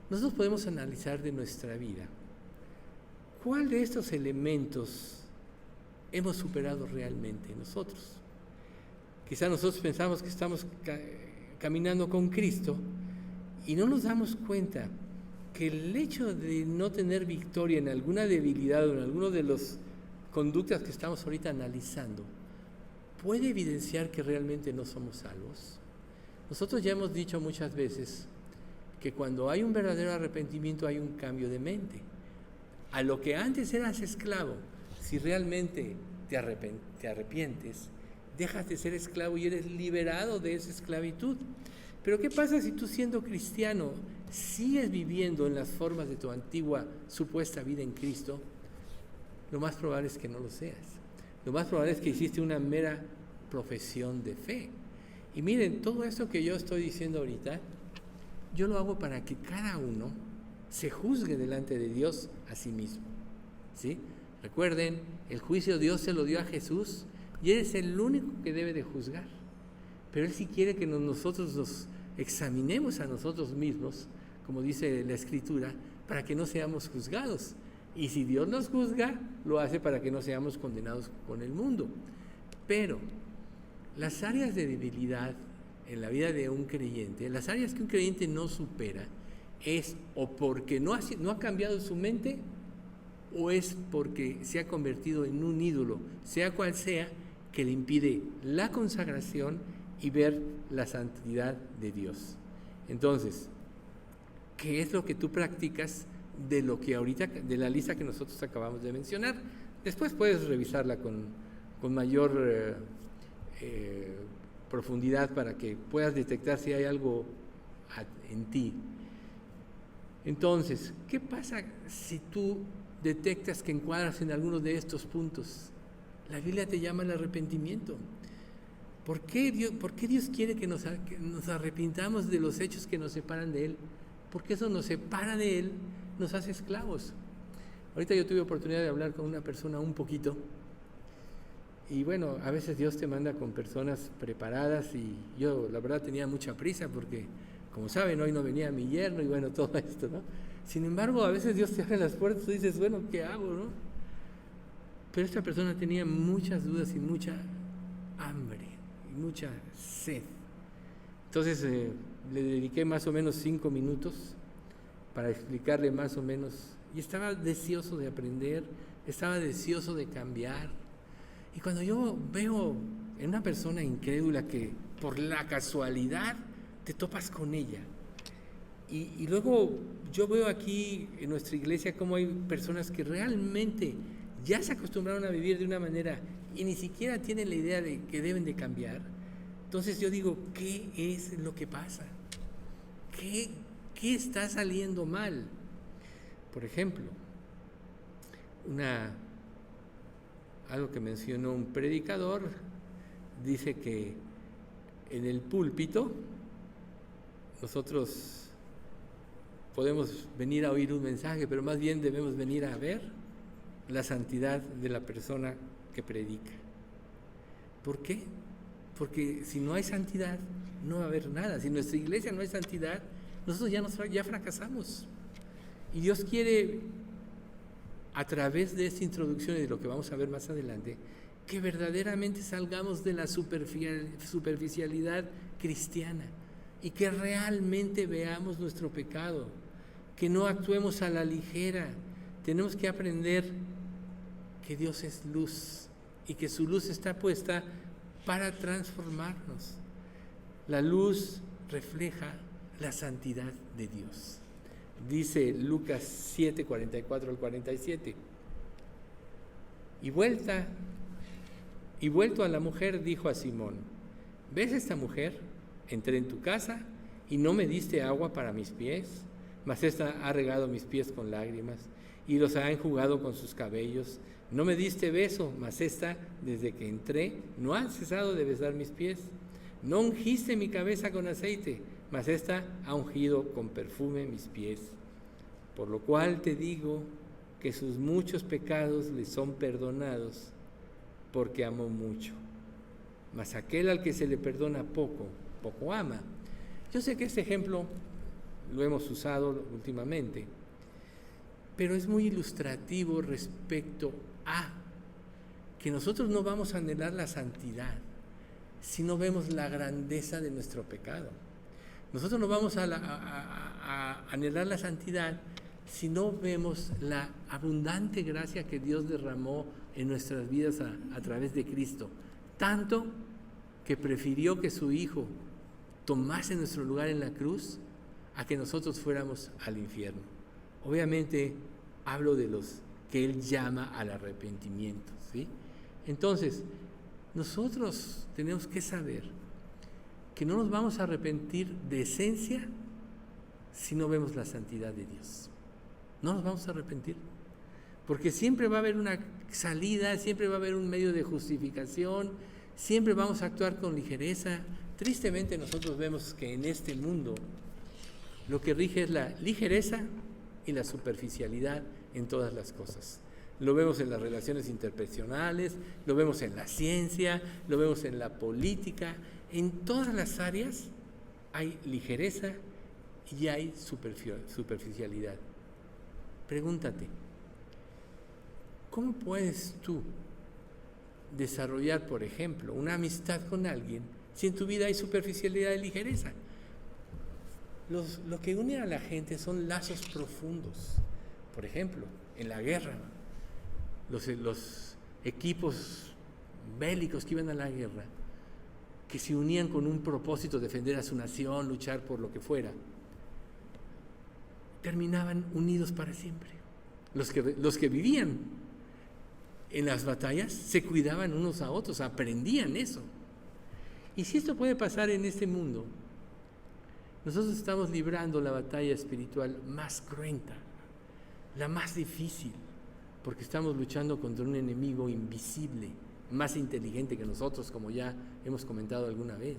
nosotros podemos analizar de nuestra vida cuál de estos elementos hemos superado realmente nosotros. Quizá nosotros pensamos que estamos caminando con Cristo y no nos damos cuenta que el hecho de no tener victoria en alguna debilidad o en alguna de las conductas que estamos ahorita analizando puede evidenciar que realmente no somos salvos. Nosotros ya hemos dicho muchas veces que cuando hay un verdadero arrepentimiento hay un cambio de mente. A lo que antes eras esclavo, si realmente te arrepientes, dejas de ser esclavo y eres liberado de esa esclavitud. Pero ¿qué pasa si tú, siendo cristiano, sigues viviendo en las formas de tu antigua supuesta vida en Cristo? Lo más probable es que no lo seas. Lo más probable es que hiciste una mera profesión de fe. Y miren, todo esto que yo estoy diciendo ahorita, yo lo hago para que cada uno se juzgue delante de Dios a sí mismo, ¿sí? Recuerden, el juicio Dios se lo dio a Jesús y Él es el único que debe de juzgar. Pero Él sí quiere que nosotros nos examinemos a nosotros mismos, como dice la Escritura, para que no seamos juzgados. Y si Dios nos juzga, lo hace para que no seamos condenados con el mundo. Pero las áreas de debilidad en la vida de un creyente, las áreas que un creyente no supera, es o porque no ha cambiado su mente, o es porque se ha convertido en un ídolo, sea cual sea, que le impide la consagración y ver la santidad de Dios. Entonces, ¿qué es lo que tú practicas de lo que ahorita, de la lista que nosotros acabamos de mencionar? Después puedes revisarla con mayor profundidad para que puedas detectar si hay algo en ti. Entonces, ¿qué pasa si tú detectas que encuadras en alguno de estos puntos? La Biblia te llama al arrepentimiento. ¿Por qué Dios quiere que nos arrepintamos de los hechos que nos separan de Él? Porque eso nos separa de Él, nos hace esclavos. Ahorita yo tuve oportunidad de hablar con una persona un poquito, y bueno, a veces Dios te manda con personas preparadas, y yo la verdad tenía mucha prisa porque, como saben, hoy no venía mi yerno y bueno, todo esto, ¿no? Sin embargo, a veces Dios te abre las puertas y dices, bueno, ¿qué hago, no? Pero esta persona tenía muchas dudas y mucha hambre y mucha sed. Entonces le dediqué más o menos 5 minutos para explicarle más o menos, y estaba deseoso de aprender, estaba deseoso de cambiar. Y cuando yo veo en una persona incrédula que por la casualidad te topas con ella, y luego yo veo aquí en nuestra iglesia cómo hay personas que realmente ya se acostumbraron a vivir de una manera y ni siquiera tienen la idea de que deben de cambiar. Entonces yo digo, ¿qué es lo que pasa? ¿Qué está saliendo mal? Por ejemplo, algo que mencionó un predicador, dice que en el púlpito nosotros podemos venir a oír un mensaje, pero más bien debemos venir a ver la santidad de la persona que predica. ¿Por qué? Porque si no hay santidad, no va a haber nada. Si en nuestra iglesia no hay santidad, nosotros ya fracasamos. Y Dios quiere, a través de esta introducción y de lo que vamos a ver más adelante, que verdaderamente salgamos de la superficialidad cristiana y que realmente veamos nuestro pecado, que no actuemos a la ligera. Tenemos que aprender que Dios es luz y que su luz está puesta para transformarnos. La luz refleja la santidad de Dios. Dice Lucas 7, 44 al 47. Y vuelto a la mujer, dijo a Simón: ¿ves esta mujer? Entré en tu casa y no me diste agua para mis pies, mas esta ha regado mis pies con lágrimas y los ha enjugado con sus cabellos. No me diste beso, mas esta, desde que entré, no ha cesado de besar mis pies. No ungiste mi cabeza con aceite, mas esta ha ungido con perfume mis pies. Por lo cual te digo que sus muchos pecados le son perdonados, porque amó mucho. Mas aquel al que se le perdona poco, poco ama. Yo sé que este ejemplo lo hemos usado últimamente, pero es muy ilustrativo respecto a que nosotros no vamos a anhelar la santidad si no vemos la grandeza de nuestro pecado. Nosotros no vamos a anhelar la santidad si no vemos la abundante gracia que Dios derramó en nuestras vidas a través de Cristo, tanto que prefirió que su Hijo tomase nuestro lugar en la cruz a que nosotros fuéramos al infierno. Obviamente hablo de los que Él llama al arrepentimiento, ¿sí? Entonces, nosotros tenemos que saber que no nos vamos a arrepentir de esencia si no vemos la santidad de Dios. No nos vamos a arrepentir, porque siempre va a haber una salida, siempre va a haber un medio de justificación, siempre vamos a actuar con ligereza. Tristemente nosotros vemos que en este mundo lo que rige es la ligereza y la superficialidad en todas las cosas. Lo vemos en las relaciones interpersonales, lo vemos en la ciencia, lo vemos en la política. En todas las áreas hay ligereza y hay superficialidad. Pregúntate, ¿Cómo puedes tú desarrollar, por ejemplo, una amistad con alguien si en tu vida hay superficialidad y ligereza? Lo que une a la gente son lazos profundos. Por ejemplo, en la guerra, los equipos bélicos que iban a la guerra, que se unían con un propósito, defender a su nación, luchar por lo que fuera, terminaban unidos para siempre. Los que vivían en las batallas se cuidaban unos a otros, aprendían eso. Y si esto puede pasar en este mundo, nosotros estamos librando la batalla espiritual más cruenta, la más difícil, porque estamos luchando contra un enemigo invisible, más inteligente que nosotros, como ya hemos comentado alguna vez,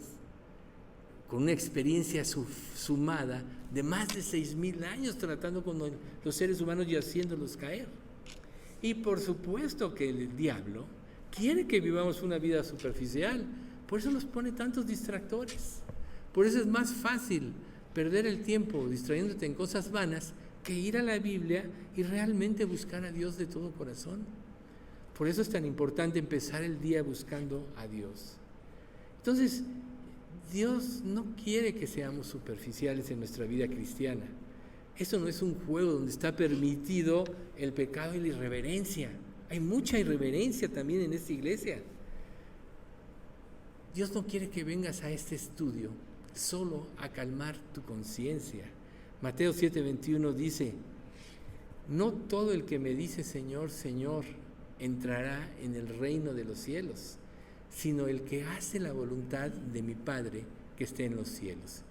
con una experiencia sumada de más de 6,000 años tratando con los seres humanos y haciéndolos caer. Y por supuesto que el diablo quiere que vivamos una vida superficial, por eso nos pone tantos distractores. Por eso es más fácil perder el tiempo distrayéndote en cosas vanas que ir a la Biblia y realmente buscar a Dios de todo corazón. Por eso es tan importante empezar el día buscando a Dios. Entonces, Dios no quiere que seamos superficiales en nuestra vida cristiana. Eso no es un juego donde está permitido el pecado y la irreverencia. Hay mucha irreverencia también en esta iglesia. Dios no quiere que vengas a este estudio solo a calmar tu conciencia. Mateo 7:21 dice: no todo el que me dice Señor, Señor, entrará en el reino de los cielos, sino el que hace la voluntad de mi Padre que esté en los cielos.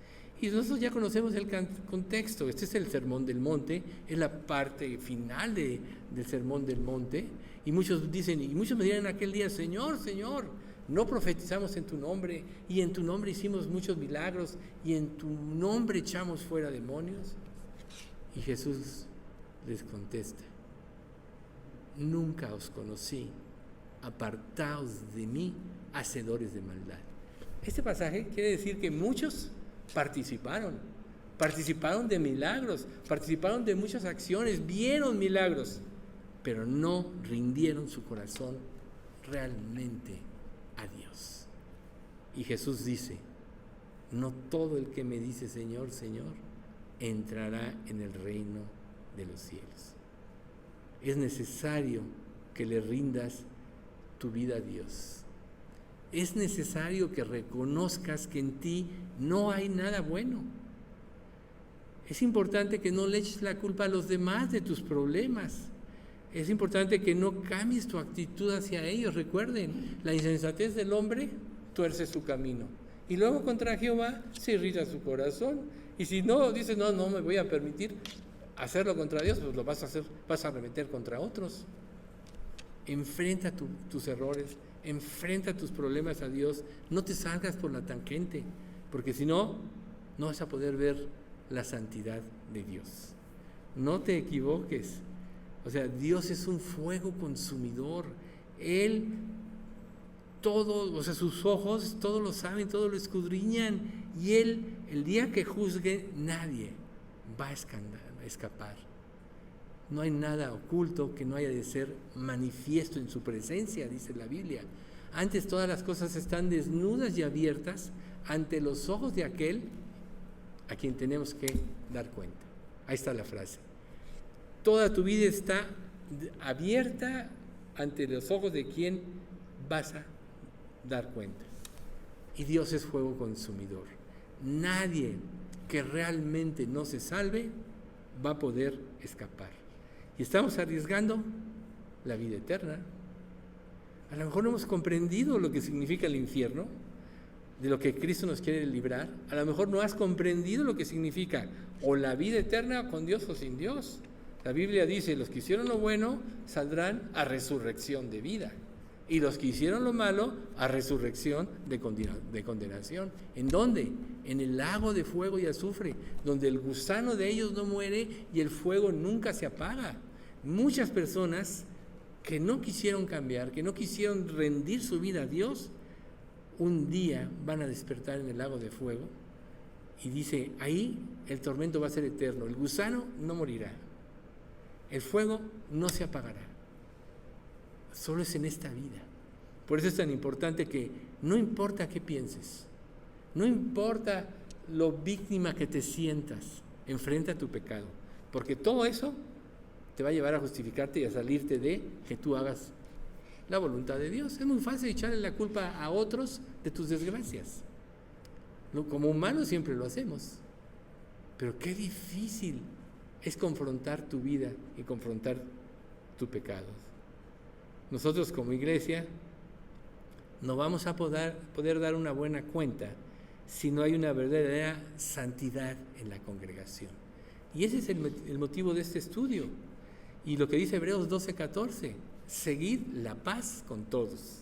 Y nosotros ya conocemos el contexto. Este es el Sermón del Monte, es la parte final del Sermón del Monte. Y muchos me dirán aquel día: Señor, Señor, no profetizamos en tu nombre, y en tu nombre hicimos muchos milagros, y en tu nombre echamos fuera demonios. Y Jesús les contesta: nunca os conocí, apartaos de mí, hacedores de maldad. Este pasaje quiere decir que muchos participaron de milagros, participaron de muchas acciones, vieron milagros, pero no rindieron su corazón realmente a Dios. Y Jesús dice: no todo el que me dice Señor, Señor, entrará en el reino de los cielos. Es necesario que le rindas tu vida a Dios. Es necesario que reconozcas que en ti no hay nada bueno. Es importante que no le eches la culpa a los demás de tus problemas. Es importante que no cambies tu actitud hacia ellos. Recuerden, la insensatez del hombre tuerce su camino. Y luego contra Jehová se irrita su corazón. Y si no, dices: no me voy a permitir hacerlo contra Dios, pues lo vas a arremeter contra otros. Enfrenta tus errores, enfrenta tus problemas a Dios, no te salgas por la tangente, porque si no, no vas a poder ver la santidad de Dios. No te equivoques. O sea, Dios es un fuego consumidor. Él, sus ojos todo lo saben, todo lo escudriñan, y Él, el día que juzgue, nadie va a escapar. No hay nada oculto que no haya de ser manifiesto en su presencia, dice la Biblia. Antes todas las cosas están desnudas y abiertas ante los ojos de aquel a quien tenemos que dar cuenta. Ahí está la frase. Toda tu vida está abierta ante los ojos de quien vas a dar cuenta. Y Dios es fuego consumidor. Nadie que realmente no se salve va a poder escapar. Y estamos arriesgando la vida eterna. A lo mejor no hemos comprendido lo que significa el infierno, de lo que Cristo nos quiere librar. A lo mejor no has comprendido lo que significa o la vida eterna con Dios o sin Dios. La Biblia dice: los que hicieron lo bueno saldrán a resurrección de vida, y los que hicieron lo malo a resurrección de condenación. ¿En dónde? En el lago de fuego y azufre, donde el gusano de ellos no muere y el fuego nunca se apaga. Muchas personas que no quisieron cambiar, que no quisieron rendir su vida a Dios, un día van a despertar en el lago de fuego, y dice: ahí el tormento va a ser eterno, el gusano no morirá, el fuego no se apagará. solo es en esta vida. Por eso es tan importante que no importa qué pienses, no importa lo víctima que te sientas, enfrenta tu pecado, porque todo eso te va a llevar a justificarte y a salirte de que tú hagas la voluntad de Dios. Es muy fácil echarle la culpa a otros de tus desgracias. Como humanos siempre lo hacemos, pero qué difícil es confrontar tu vida y confrontar tu pecado. Nosotros como iglesia no vamos a poder dar una buena cuenta si no hay una verdadera santidad en la congregación. Y ese es el motivo de este estudio. Y lo que dice Hebreos 12:14, seguid la paz con todos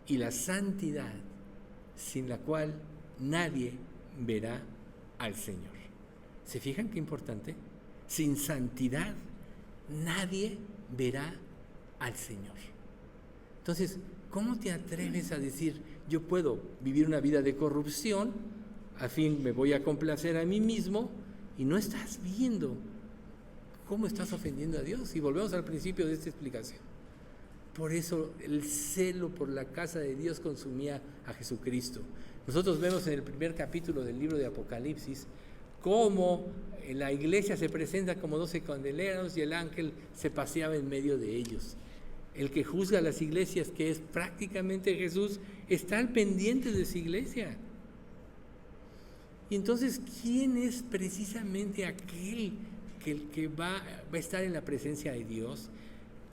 y la santidad, sin la cual nadie verá al Señor. ¿Se fijan qué importante? Sin santidad nadie verá al Señor. Entonces, ¿cómo te atreves a decir, yo puedo vivir una vida de corrupción, a fin me voy a complacer a mí mismo, y no estás viendo cómo estás ofendiendo a Dios? Y volvemos al principio de esta explicación. Por eso el celo por la casa de Dios consumía a Jesucristo. Nosotros vemos en el primer capítulo del libro de Apocalipsis cómo la iglesia se presenta como 12 candeleros y el ángel se paseaba en medio de ellos. El que juzga las iglesias, que es prácticamente Jesús, está al pendiente de su iglesia. Y entonces, ¿quién es precisamente aquel que va a estar en la presencia de Dios?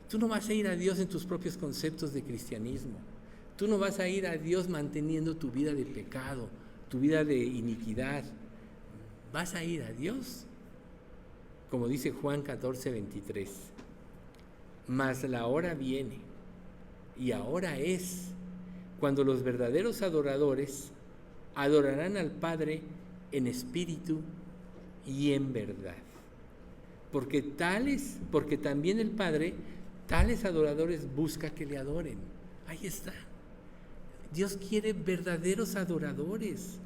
Tú no vas a ir a Dios en tus propios conceptos de cristianismo. Tú no vas a ir a Dios manteniendo tu vida de pecado, tu vida de iniquidad. Vas a ir a Dios, como dice Juan 14:23. Mas la hora viene, y ahora es, cuando los verdaderos adoradores adorarán al Padre en espíritu y en verdad. Porque también el Padre, tales adoradores busca que le adoren. Ahí está. Dios quiere verdaderos adoradores.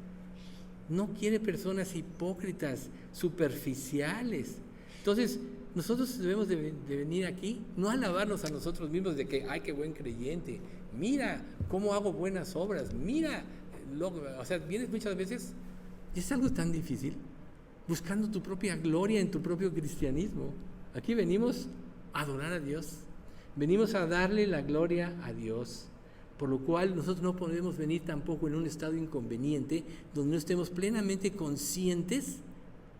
No quiere personas hipócritas, superficiales. Entonces, nosotros debemos de venir aquí, no alabarnos a nosotros mismos de que, ay, qué buen creyente, mira cómo hago buenas obras, mira, vienes muchas veces, y es algo tan difícil, buscando tu propia gloria en tu propio cristianismo. Aquí venimos a adorar a Dios, venimos a darle la gloria a Dios, por lo cual nosotros no podemos venir tampoco en un estado inconveniente, donde no estemos plenamente conscientes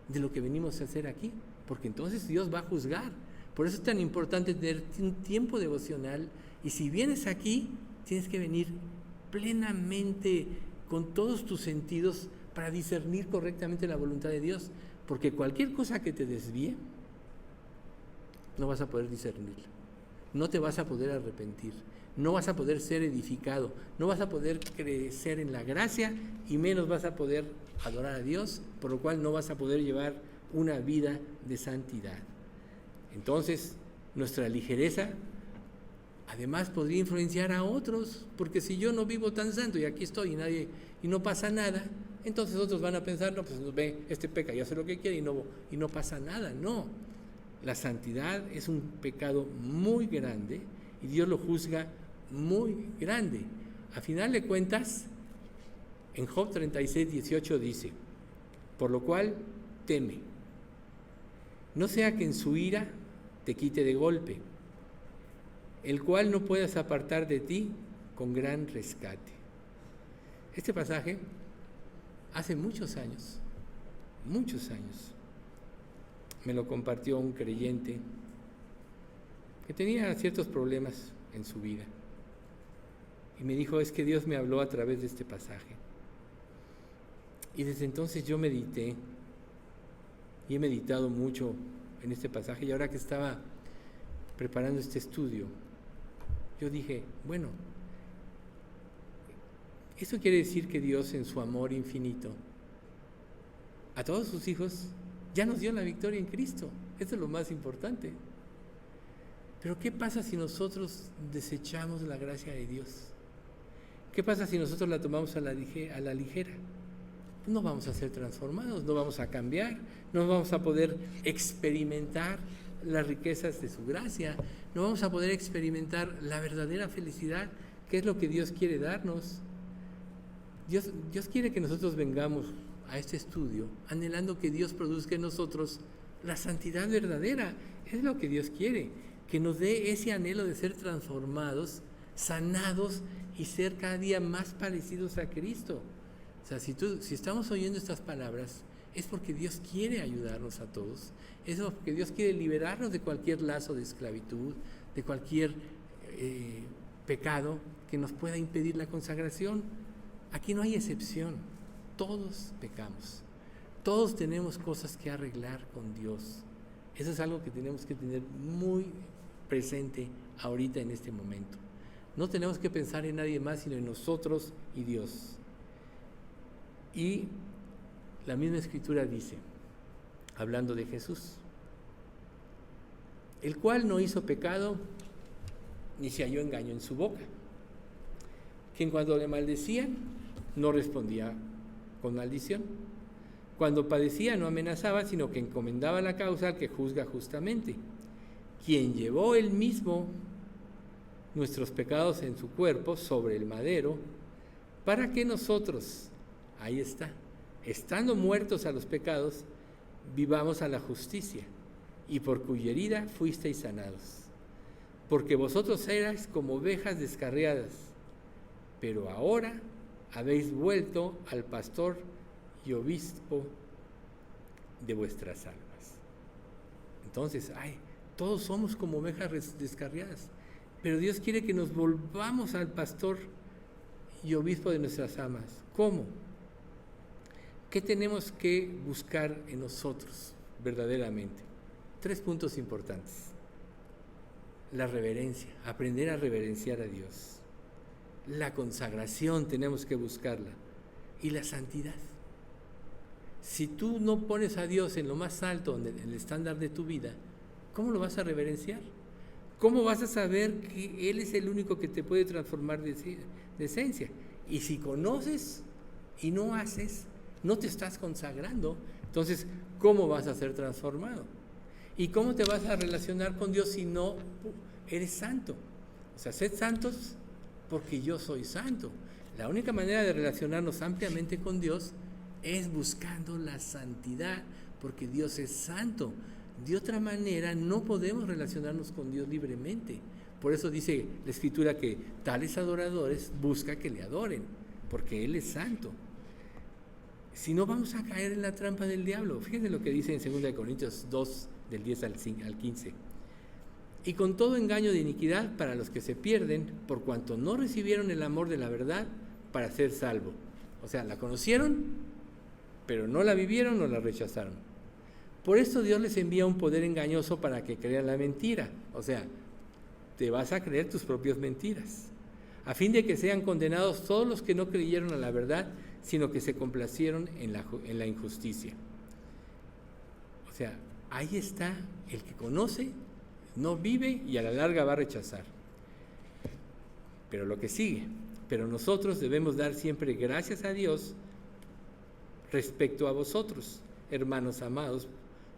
de lo que venimos a hacer aquí, porque entonces Dios va a juzgar. Por eso es tan importante tener un tiempo devocional, y si vienes aquí, tienes que venir plenamente con todos tus sentidos para discernir correctamente la voluntad de Dios, porque cualquier cosa que te desvíe, no vas a poder discernirla, no te vas a poder arrepentir, no vas a poder ser edificado, no vas a poder crecer en la gracia, y menos vas a poder adorar a Dios, por lo cual no vas a poder llevar una vida de santidad. Entonces, nuestra ligereza además podría influenciar a otros, porque si yo no vivo tan santo y aquí estoy y no pasa nada, entonces otros van a pensar, no, pues ve, este peca y hace lo que quiere y no pasa nada. No, la santidad es un pecado muy grande y Dios lo juzga muy grande. A final de cuentas, en Job 36:18 dice, por lo cual teme, no sea que en su ira te quite de golpe, el cual no puedas apartar de ti con gran rescate. Este pasaje, hace muchos años, me lo compartió un creyente que tenía ciertos problemas en su vida. Y me dijo, es que Dios me habló a través de este pasaje. Y desde entonces yo medité, y he meditado mucho en este pasaje, y ahora que estaba preparando este estudio, yo dije, bueno, eso quiere decir que Dios en su amor infinito a todos sus hijos ya nos dio la victoria en Cristo. Eso es lo más importante. Pero ¿qué pasa si nosotros desechamos la gracia de Dios? ¿Qué pasa si nosotros la tomamos a la ligera? No vamos a ser transformados, no vamos a cambiar, no vamos a poder experimentar las riquezas de su gracia, no vamos a poder experimentar la verdadera felicidad, que es lo que Dios quiere darnos. Dios quiere que nosotros vengamos a este estudio anhelando que Dios produzca en nosotros la santidad verdadera. Es lo que Dios quiere, que nos dé ese anhelo de ser transformados, sanados y ser cada día más parecidos a Cristo. O sea, si estamos oyendo estas palabras, es porque Dios quiere ayudarnos a todos, es porque Dios quiere liberarnos de cualquier lazo de esclavitud, de cualquier pecado que nos pueda impedir la consagración. Aquí no hay excepción, todos pecamos, todos tenemos cosas que arreglar con Dios. Eso es algo que tenemos que tener muy presente ahorita en este momento. No tenemos que pensar en nadie más sino en nosotros y Dios. Y la misma Escritura dice, hablando de Jesús, el cual no hizo pecado ni se halló engaño en su boca, quien cuando le maldecían no respondía con maldición, cuando padecía no amenazaba, sino que encomendaba la causa al que juzga justamente, quien llevó él mismo nuestros pecados en su cuerpo sobre el madero, para que nosotros, ahí está, estando muertos a los pecados, vivamos a la justicia, y por cuya herida fuisteis sanados. Porque vosotros erais como ovejas descarriadas, pero ahora habéis vuelto al pastor y obispo de vuestras almas. Entonces, todos somos como ovejas descarriadas, pero Dios quiere que nos volvamos al pastor y obispo de nuestras almas. ¿Cómo? ¿Qué tenemos que buscar en nosotros verdaderamente? 3 puntos importantes. La reverencia, aprender a reverenciar a Dios. La consagración tenemos que buscarla. Y la santidad. Si tú no pones a Dios en lo más alto, en el estándar de tu vida, ¿cómo lo vas a reverenciar? ¿Cómo vas a saber que Él es el único que te puede transformar de esencia? Y si conoces y no haces, no te estás consagrando, entonces, ¿cómo vas a ser transformado? ¿Y cómo te vas a relacionar con Dios si no eres santo? O sea, sed santos porque yo soy santo. La única manera de relacionarnos ampliamente con Dios es buscando la santidad, porque Dios es santo. De otra manera no podemos relacionarnos con Dios libremente. Por eso dice la Escritura que tales adoradores busca que le adoren, porque Él es santo. Si no, vamos a caer en la trampa del diablo. Fíjense lo que dice en 2 Corintios 2, del 10 al 15. Y con todo engaño de iniquidad para los que se pierden, por cuanto no recibieron el amor de la verdad para ser salvo. O sea, la conocieron, pero no la vivieron o la rechazaron. Por esto Dios les envía un poder engañoso para que crean la mentira. O sea, te vas a creer tus propias mentiras, a fin de que sean condenados todos los que no creyeron a la verdad, sino que se complacieron en la injusticia. O sea, ahí está el que conoce, no vive y a la larga va a rechazar. Pero lo que sigue, pero nosotros debemos dar siempre gracias a Dios respecto a vosotros, hermanos amados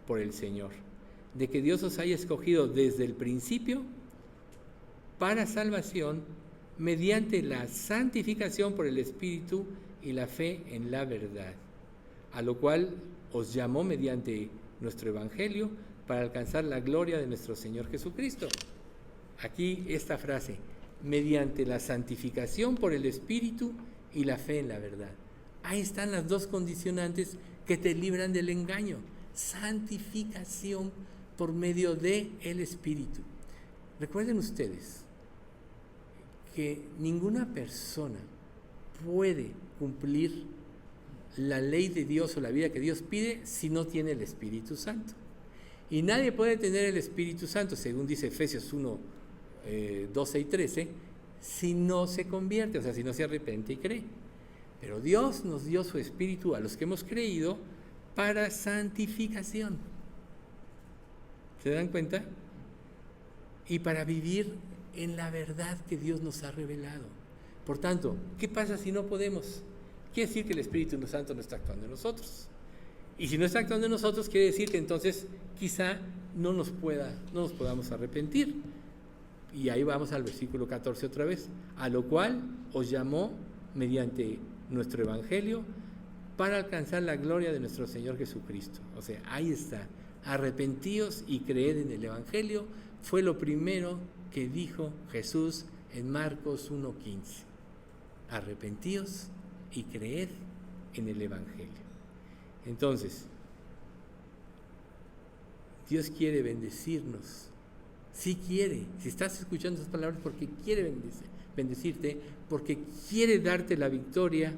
por el Señor, de que Dios os haya escogido desde el principio para salvación mediante la santificación por el Espíritu y la fe en la verdad, a lo cual os llamó mediante nuestro Evangelio para alcanzar la gloria de nuestro Señor Jesucristo. Aquí esta frase, mediante la santificación por el Espíritu y la fe en la verdad. Ahí están las dos condicionantes que te libran del engaño. Santificación por medio del Espíritu. Recuerden ustedes que ninguna persona puede cumplir la ley de Dios o la vida que Dios pide si no tiene el Espíritu Santo. Y nadie puede tener el Espíritu Santo, según dice Efesios 1, 12 y 13, si no se convierte, o sea, si no se arrepiente y cree. Pero Dios nos dio su Espíritu a los que hemos creído para santificación. ¿Se dan cuenta? Y para vivir en la verdad que Dios nos ha revelado. Por tanto, ¿qué pasa si no podemos? Quiere decir que el Espíritu Santo no está actuando en nosotros. Y si no está actuando en nosotros, quiere decir que entonces quizá no nos podamos arrepentir. Y ahí vamos al versículo 14 otra vez. A lo cual os llamó mediante nuestro evangelio para alcanzar la gloria de nuestro Señor Jesucristo. O sea, ahí está. Arrepentíos y creed en el evangelio. Fue lo primero que dijo Jesús en Marcos 1:15. Arrepentíos y creed en el evangelio. Entonces, Dios quiere bendecirnos. Sí quiere. Si estás escuchando esas palabras, porque quiere bendecirte, porque quiere darte la victoria,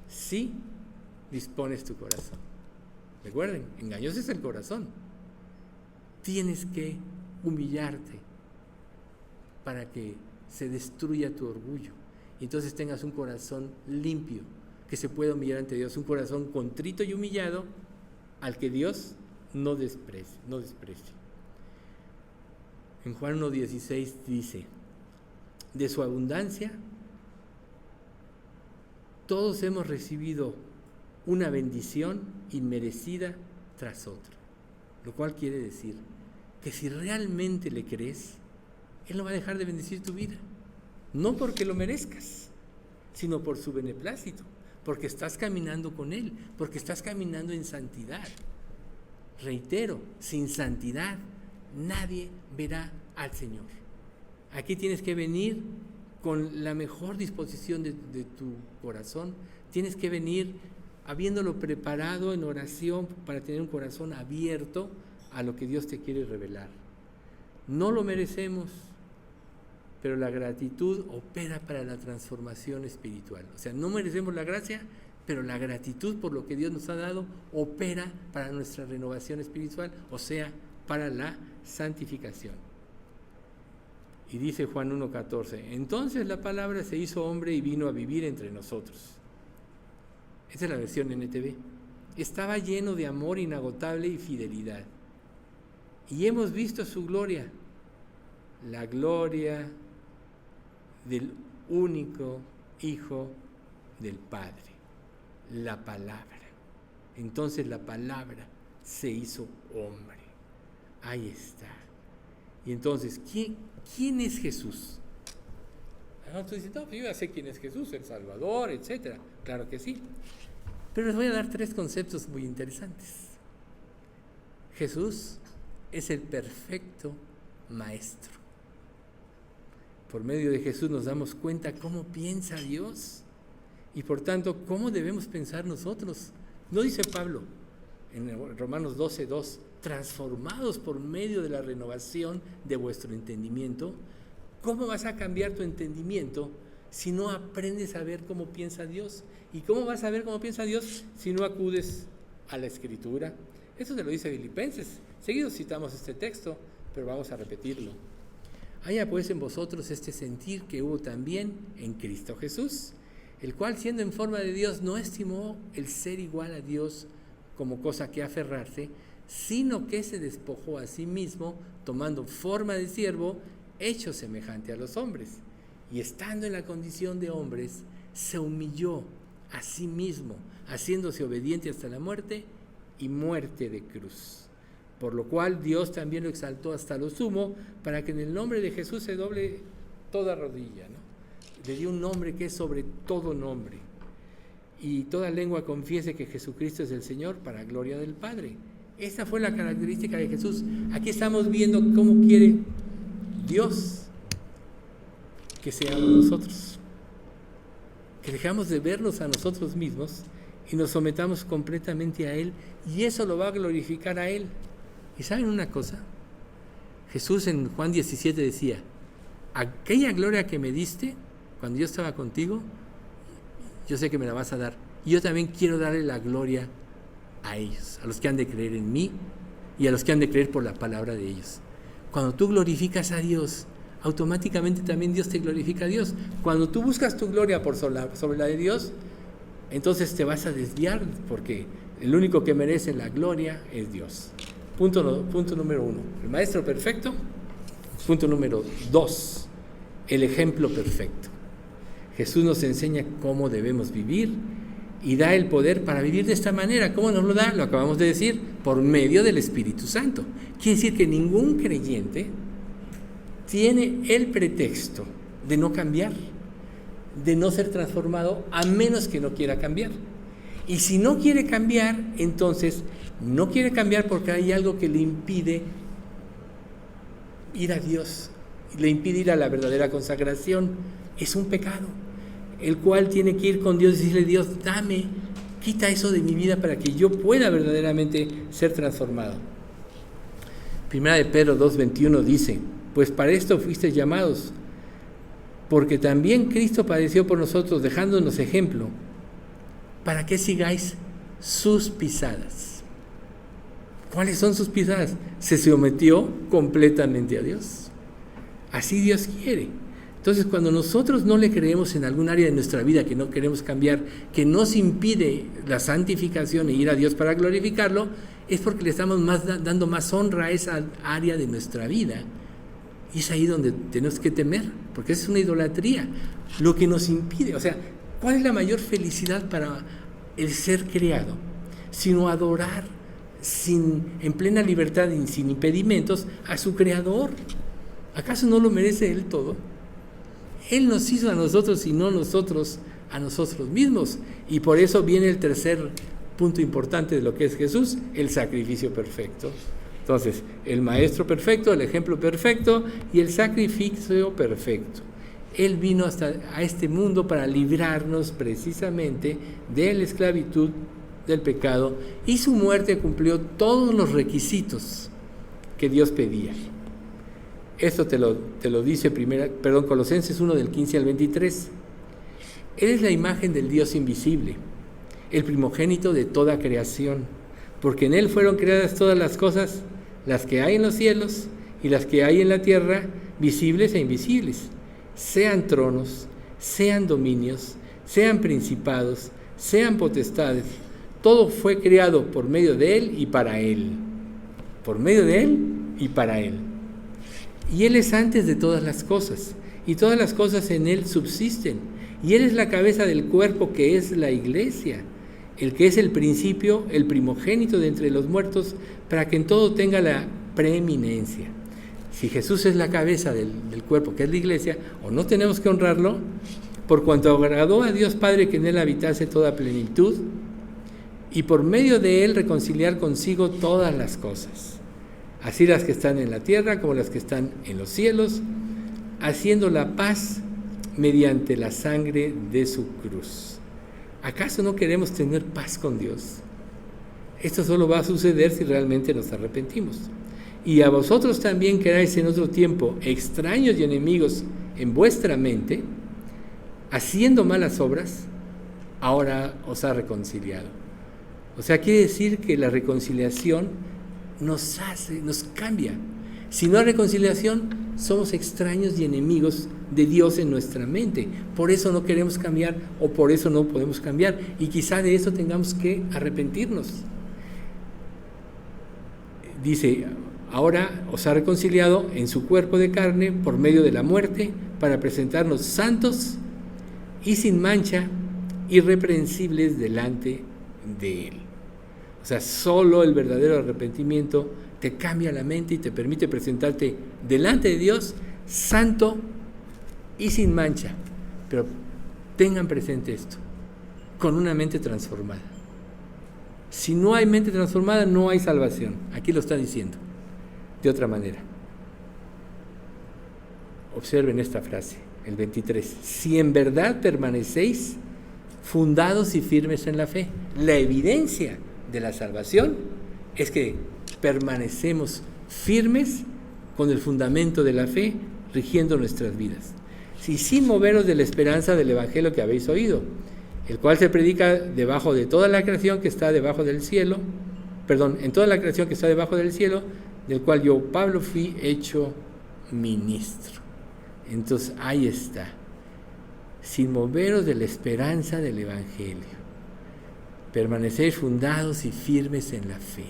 si dispones tu corazón. Recuerden, engañoso es el corazón. Tienes que humillarte para que se destruya tu orgullo y entonces tengas un corazón limpio que se pueda humillar ante Dios, un corazón contrito y humillado al que Dios no desprecia. En Juan 1:16 dice: de su abundancia todos hemos recibido una bendición inmerecida tras otra, lo cual quiere decir que si realmente le crees, Él no va a dejar de bendecir tu vida, no porque lo merezcas, sino por su beneplácito, porque estás caminando con Él, porque estás caminando en santidad. Reitero, sin santidad nadie verá al Señor. Aquí tienes que venir con la mejor disposición de tu corazón, tienes que venir habiéndolo preparado en oración para tener un corazón abierto a lo que Dios te quiere revelar. No lo merecemos, pero la gratitud opera para la transformación espiritual. O sea, no merecemos la gracia, pero la gratitud por lo que Dios nos ha dado opera para nuestra renovación espiritual, o sea, para la santificación. Y dice Juan 1:14, entonces la palabra se hizo hombre y vino a vivir entre nosotros. Esa es la versión NTV. Estaba lleno de amor inagotable y fidelidad. Y hemos visto su gloria, la gloria del único Hijo del Padre, la palabra. Entonces la palabra se hizo hombre. Ahí está. Y entonces, ¿quién es Jesús? Tú dices, no, yo ya sé quién es Jesús, el Salvador, etc. Claro que sí. Pero les voy a dar 3 conceptos muy interesantes. Jesús es el perfecto maestro. Por medio de Jesús nos damos cuenta cómo piensa Dios y por tanto cómo debemos pensar nosotros. ¿No dice Pablo en Romanos 12:2, transformados por medio de la renovación de vuestro entendimiento? ¿Cómo vas a cambiar tu entendimiento si no aprendes a ver cómo piensa Dios? ¿Y cómo vas a ver cómo piensa Dios si no acudes a la Escritura? Eso te lo dice Filipenses. Seguido citamos este texto, pero vamos a repetirlo. Haya pues en vosotros este sentir que hubo también en Cristo Jesús, el cual siendo en forma de Dios no estimó el ser igual a Dios como cosa que aferrarse, sino que se despojó a sí mismo, tomando forma de siervo, hecho semejante a los hombres, y estando en la condición de hombres, se humilló a sí mismo, haciéndose obediente hasta la muerte y muerte de cruz. Por lo cual Dios también lo exaltó hasta lo sumo, para que en el nombre de Jesús se doble toda rodilla, ¿no? Le dio un nombre que es sobre todo nombre, y toda lengua confiese que Jesucristo es el Señor, para gloria del Padre. Esa fue la característica de Jesús. Aquí estamos viendo cómo quiere Dios que seamos nosotros, que dejamos de vernos a nosotros mismos y nos sometamos completamente a Él, y eso lo va a glorificar a Él. ¿Y saben una cosa? Jesús en Juan 17 decía, aquella gloria que me diste cuando yo estaba contigo, yo sé que me la vas a dar, y yo también quiero darle la gloria a ellos, a los que han de creer en mí y a los que han de creer por la palabra de ellos. Cuando tú glorificas a Dios, automáticamente también Dios te glorifica a Dios. Cuando tú buscas tu gloria sobre la de Dios, entonces te vas a desviar, porque el único que merece la gloria es Dios. Punto número 1, el maestro perfecto. Punto número 2, el ejemplo perfecto. Jesús nos enseña cómo debemos vivir y da el poder para vivir de esta manera. ¿Cómo nos lo da? Lo acabamos de decir, por medio del Espíritu Santo. Quiere decir que ningún creyente tiene el pretexto de no cambiar, de no ser transformado, a menos que no quiera cambiar. Y si no quiere cambiar, entonces no quiere cambiar porque hay algo que le impide ir a Dios, le impide ir a la verdadera consagración. Es un pecado, el cual tiene que ir con Dios y decirle: Dios, dame, quita eso de mi vida para que yo pueda verdaderamente ser transformado. Primera de Pedro 2:21 dice: pues para esto fuisteis llamados, porque también Cristo padeció por nosotros, dejándonos ejemplo, para que sigáis sus pisadas. ¿Cuáles son sus pisadas? Se sometió completamente a Dios. Así Dios quiere. Entonces, cuando nosotros no le creemos en algún área de nuestra vida que no queremos cambiar, que nos impide la santificación e ir a Dios para glorificarlo, es porque le estamos dando más honra a esa área de nuestra vida. Y es ahí donde tenemos que temer, porque es una idolatría. Lo que nos impide, o sea, ¿cuál es la mayor felicidad para el ser creado? Sino adorar en plena libertad y sin impedimentos a su Creador. ¿Acaso no lo merece Él todo? Él nos hizo a nosotros y no nosotros a nosotros mismos. Y por eso viene el tercer punto importante de lo que es Jesús, el sacrificio perfecto. Entonces, el maestro perfecto, el ejemplo perfecto y el sacrificio perfecto. Él vino a este mundo para librarnos precisamente de la esclavitud del pecado, y su muerte cumplió todos los requisitos que Dios pedía. Esto te lo dice Colosenses 1 del 15 al 23. Él es la imagen del Dios invisible, el primogénito de toda creación, porque en Él fueron creadas todas las cosas, las que hay en los cielos y las que hay en la tierra, visibles e invisibles, sean tronos, sean dominios, sean principados, sean potestades. Todo fue creado por medio de Él y para Él. Por medio de Él y para Él. Y Él es antes de todas las cosas, y todas las cosas en Él subsisten. Y Él es la cabeza del cuerpo, que es la iglesia, el que es el principio, el primogénito de entre los muertos, para que en todo tenga la preeminencia. Si Jesús es la cabeza del cuerpo, que es la iglesia, o no tenemos que honrarlo, por cuanto agradó a Dios Padre que en Él habitase toda plenitud, y por medio de Él reconciliar consigo todas las cosas, así las que están en la tierra como las que están en los cielos, haciendo la paz mediante la sangre de su cruz. ¿Acaso no queremos tener paz con Dios? Esto solo va a suceder si realmente nos arrepentimos. Y a vosotros también, que erais en otro tiempo extraños y enemigos en vuestra mente, haciendo malas obras, ahora os ha reconciliado. O sea, quiere decir que la reconciliación nos cambia. Si no hay reconciliación, somos extraños y enemigos de Dios en nuestra mente. Por eso no queremos cambiar, o por eso no podemos cambiar, y quizá de eso tengamos que arrepentirnos. Dice: ahora os ha reconciliado en su cuerpo de carne por medio de la muerte, para presentarnos santos y sin mancha, irreprensibles delante de Él. O sea, solo el verdadero arrepentimiento te cambia la mente y te permite presentarte delante de Dios santo y sin mancha. Pero tengan presente esto, con una mente transformada. Si no hay mente transformada, no hay salvación. Aquí lo está diciendo de otra manera. Observen esta frase, el 23. Si en verdad permanecéis fundados y firmes en la fe. La evidencia de la salvación es que permanecemos firmes con el fundamento de la fe rigiendo nuestras vidas. Si sin moveros de la esperanza del evangelio que habéis oído, el cual se predica debajo de toda la creación que está debajo del cielo, en toda la creación que está debajo del cielo, del cual yo, Pablo, fui hecho ministro. Entonces ahí está, sin moveros de la esperanza del evangelio, permanecéis fundados y firmes en la fe.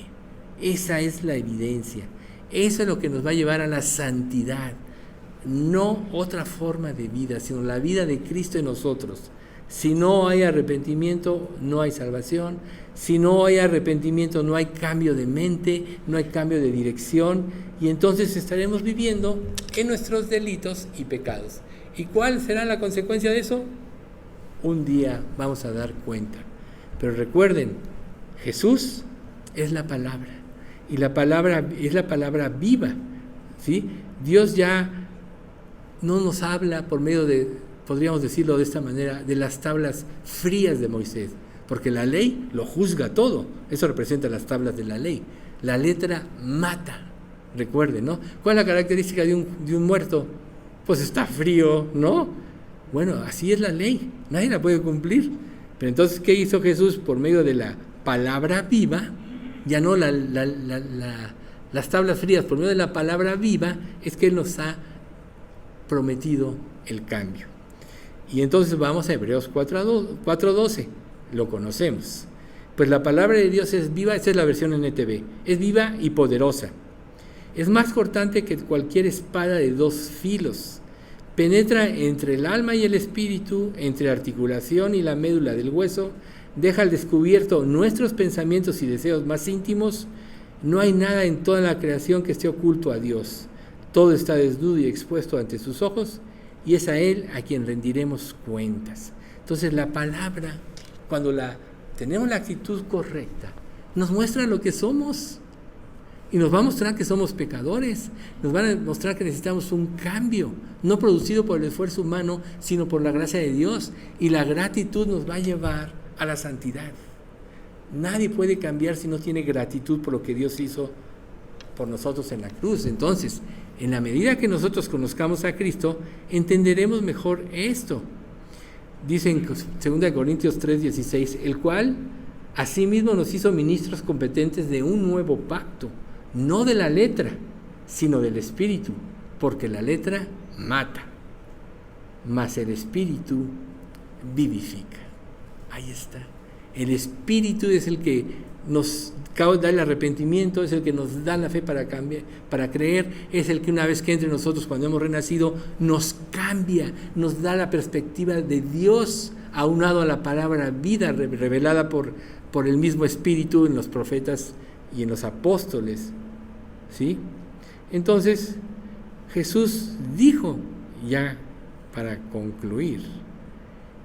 Esa es la evidencia, eso es lo que nos va a llevar a la santidad, no otra forma de vida, sino la vida de Cristo en nosotros. Si no hay arrepentimiento, no hay salvación. Si no hay arrepentimiento, no hay cambio de mente, no hay cambio de dirección, y entonces estaremos viviendo en nuestros delitos y pecados. ¿Y cuál será la consecuencia de eso? Un día vamos a dar cuenta. Pero recuerden, Jesús es la palabra, y la palabra es la palabra viva, ¿sí? Dios ya no nos habla por medio de, podríamos decirlo de esta manera, de las tablas frías de Moisés, porque la ley lo juzga todo. Eso representa las tablas de la ley. La letra mata, recuerden, ¿no? ¿Cuál es la característica de un muerto? Pues está frío, ¿no? Bueno, así es la ley, nadie la puede cumplir. Pero entonces, ¿qué hizo Jesús? Por medio de la palabra viva, ya no las tablas frías, por medio de la palabra viva, es que Él nos ha prometido el cambio. Y entonces vamos a Hebreos 4:12, lo conocemos. Pues la palabra de Dios es viva, esta es la versión NTV, es viva y poderosa. Es más cortante que cualquier espada de 2 filos. Penetra entre el alma y el espíritu, entre la articulación y la médula del hueso, deja al descubierto nuestros pensamientos y deseos más íntimos. No hay nada en toda la creación que esté oculto a Dios. Todo está desnudo y expuesto ante sus ojos, y es a Él a quien rendiremos cuentas. Entonces la palabra, cuando tenemos la actitud correcta, nos muestra lo que somos. Y nos va a mostrar que somos pecadores, nos van a mostrar que necesitamos un cambio, no producido por el esfuerzo humano, sino por la gracia de Dios. Y la gratitud nos va a llevar a la santidad. Nadie puede cambiar si no tiene gratitud por lo que Dios hizo por nosotros en la cruz. Entonces, en la medida que nosotros conozcamos a Cristo, entenderemos mejor esto. Dice en 2 Corintios 3:16, el cual asimismo nos hizo ministros competentes de un nuevo pacto, no de la letra, sino del Espíritu, porque la letra mata, mas el Espíritu vivifica. Ahí está. El Espíritu es el que nos da el arrepentimiento, es el que nos da la fe para cambiar, para creer, es el que una vez que entre nosotros cuando hemos renacido, nos cambia, nos da la perspectiva de Dios, aunado a la palabra vida revelada por el mismo Espíritu en los profetas y en los apóstoles, ¿sí? Entonces, Jesús dijo, ya para concluir,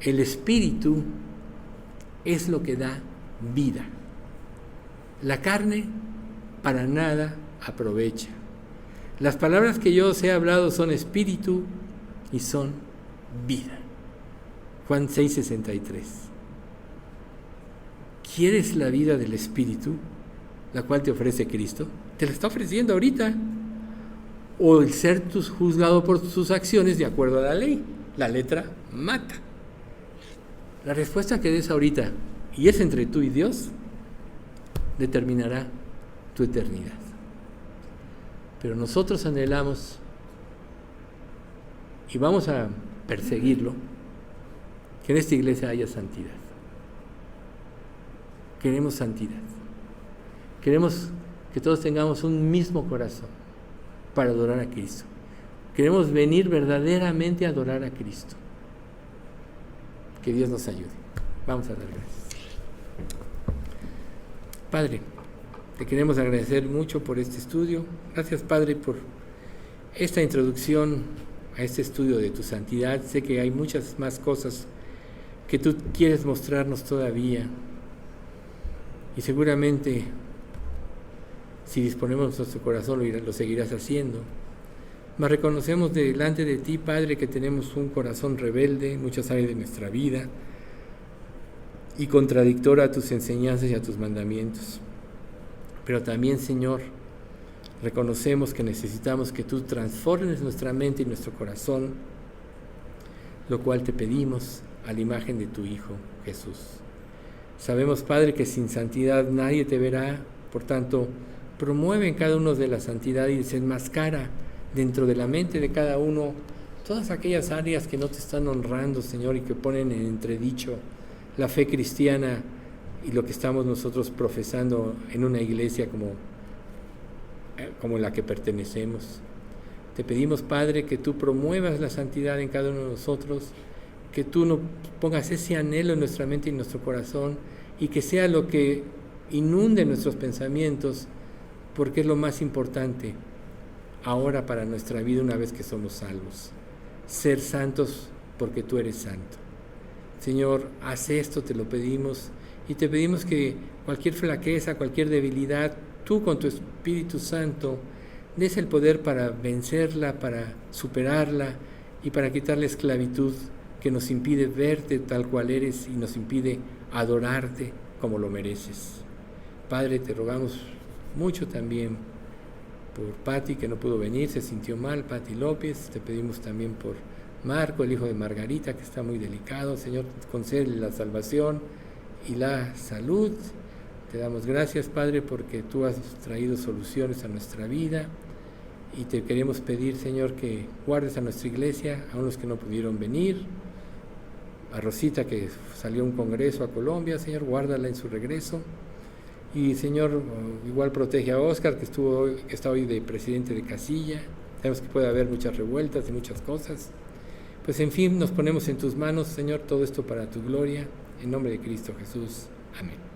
el Espíritu es lo que da vida. La carne para nada aprovecha. Las palabras que yo os he hablado son espíritu y son vida. Juan 6:63. ¿Quieres la vida del Espíritu, la cual te ofrece Cristo? Te la está ofreciendo ahorita. O el ser juzgado por sus acciones de acuerdo a la ley. La letra mata. La respuesta que des ahorita, y es entre tú y Dios, determinará tu eternidad. Pero nosotros anhelamos y vamos a perseguirlo, que en esta iglesia haya santidad. Queremos santidad. Queremos que todos tengamos un mismo corazón para adorar a Cristo. Queremos venir verdaderamente a adorar a Cristo. Que Dios nos ayude. Vamos a dar gracias. Padre, te queremos agradecer mucho por este estudio. Gracias, Padre, por esta introducción a este estudio de tu santidad. Sé que hay muchas más cosas que tú quieres mostrarnos todavía. Y seguramente, si disponemos nuestro corazón, lo seguirás haciendo. Mas reconocemos delante de ti, Padre, que tenemos un corazón rebelde en muchas áreas de nuestra vida y contradictor a tus enseñanzas y a tus mandamientos. Pero también, Señor, reconocemos que necesitamos que tú transformes nuestra mente y nuestro corazón, lo cual te pedimos a la imagen de tu Hijo, Jesús. Sabemos, Padre, que sin santidad nadie te verá, por tanto, promueve en cada uno de la santidad y desenmascara dentro de la mente de cada uno todas aquellas áreas que no te están honrando, Señor, y que ponen en entredicho la fe cristiana y lo que estamos nosotros profesando en una iglesia como la que pertenecemos. Te pedimos, Padre, que tú promuevas la santidad en cada uno de nosotros que tú no pongas ese anhelo en nuestra mente y en nuestro corazón, y que sea lo que inunde nuestros pensamientos, porque es lo más importante ahora para nuestra vida una vez que somos salvos. Ser santos porque tú eres santo. Señor, haz esto, te lo pedimos, y te pedimos que cualquier flaqueza, cualquier debilidad, tú con tu Espíritu Santo des el poder para vencerla, para superarla y para quitar la esclavitud que nos impide verte tal cual eres y nos impide adorarte como lo mereces. Padre, te rogamos mucho también por Pati, que no pudo venir, se sintió mal, Pati López. Te pedimos también por Marco, el hijo de Margarita, que está muy delicado. Señor, concédele la salvación y la salud. Te damos gracias, Padre, porque tú has traído soluciones a nuestra vida, y te queremos pedir, Señor, que guardes a nuestra iglesia, a unos que no pudieron venir, a Rosita, que salió a un congreso a Colombia. Señor, guárdala en su regreso, y Señor, igual protege a Oscar, que está hoy de presidente de casilla. Sabemos que puede haber muchas revueltas y muchas cosas, pues en fin, nos ponemos en tus manos, Señor, todo esto para tu gloria, en nombre de Cristo Jesús. Amén.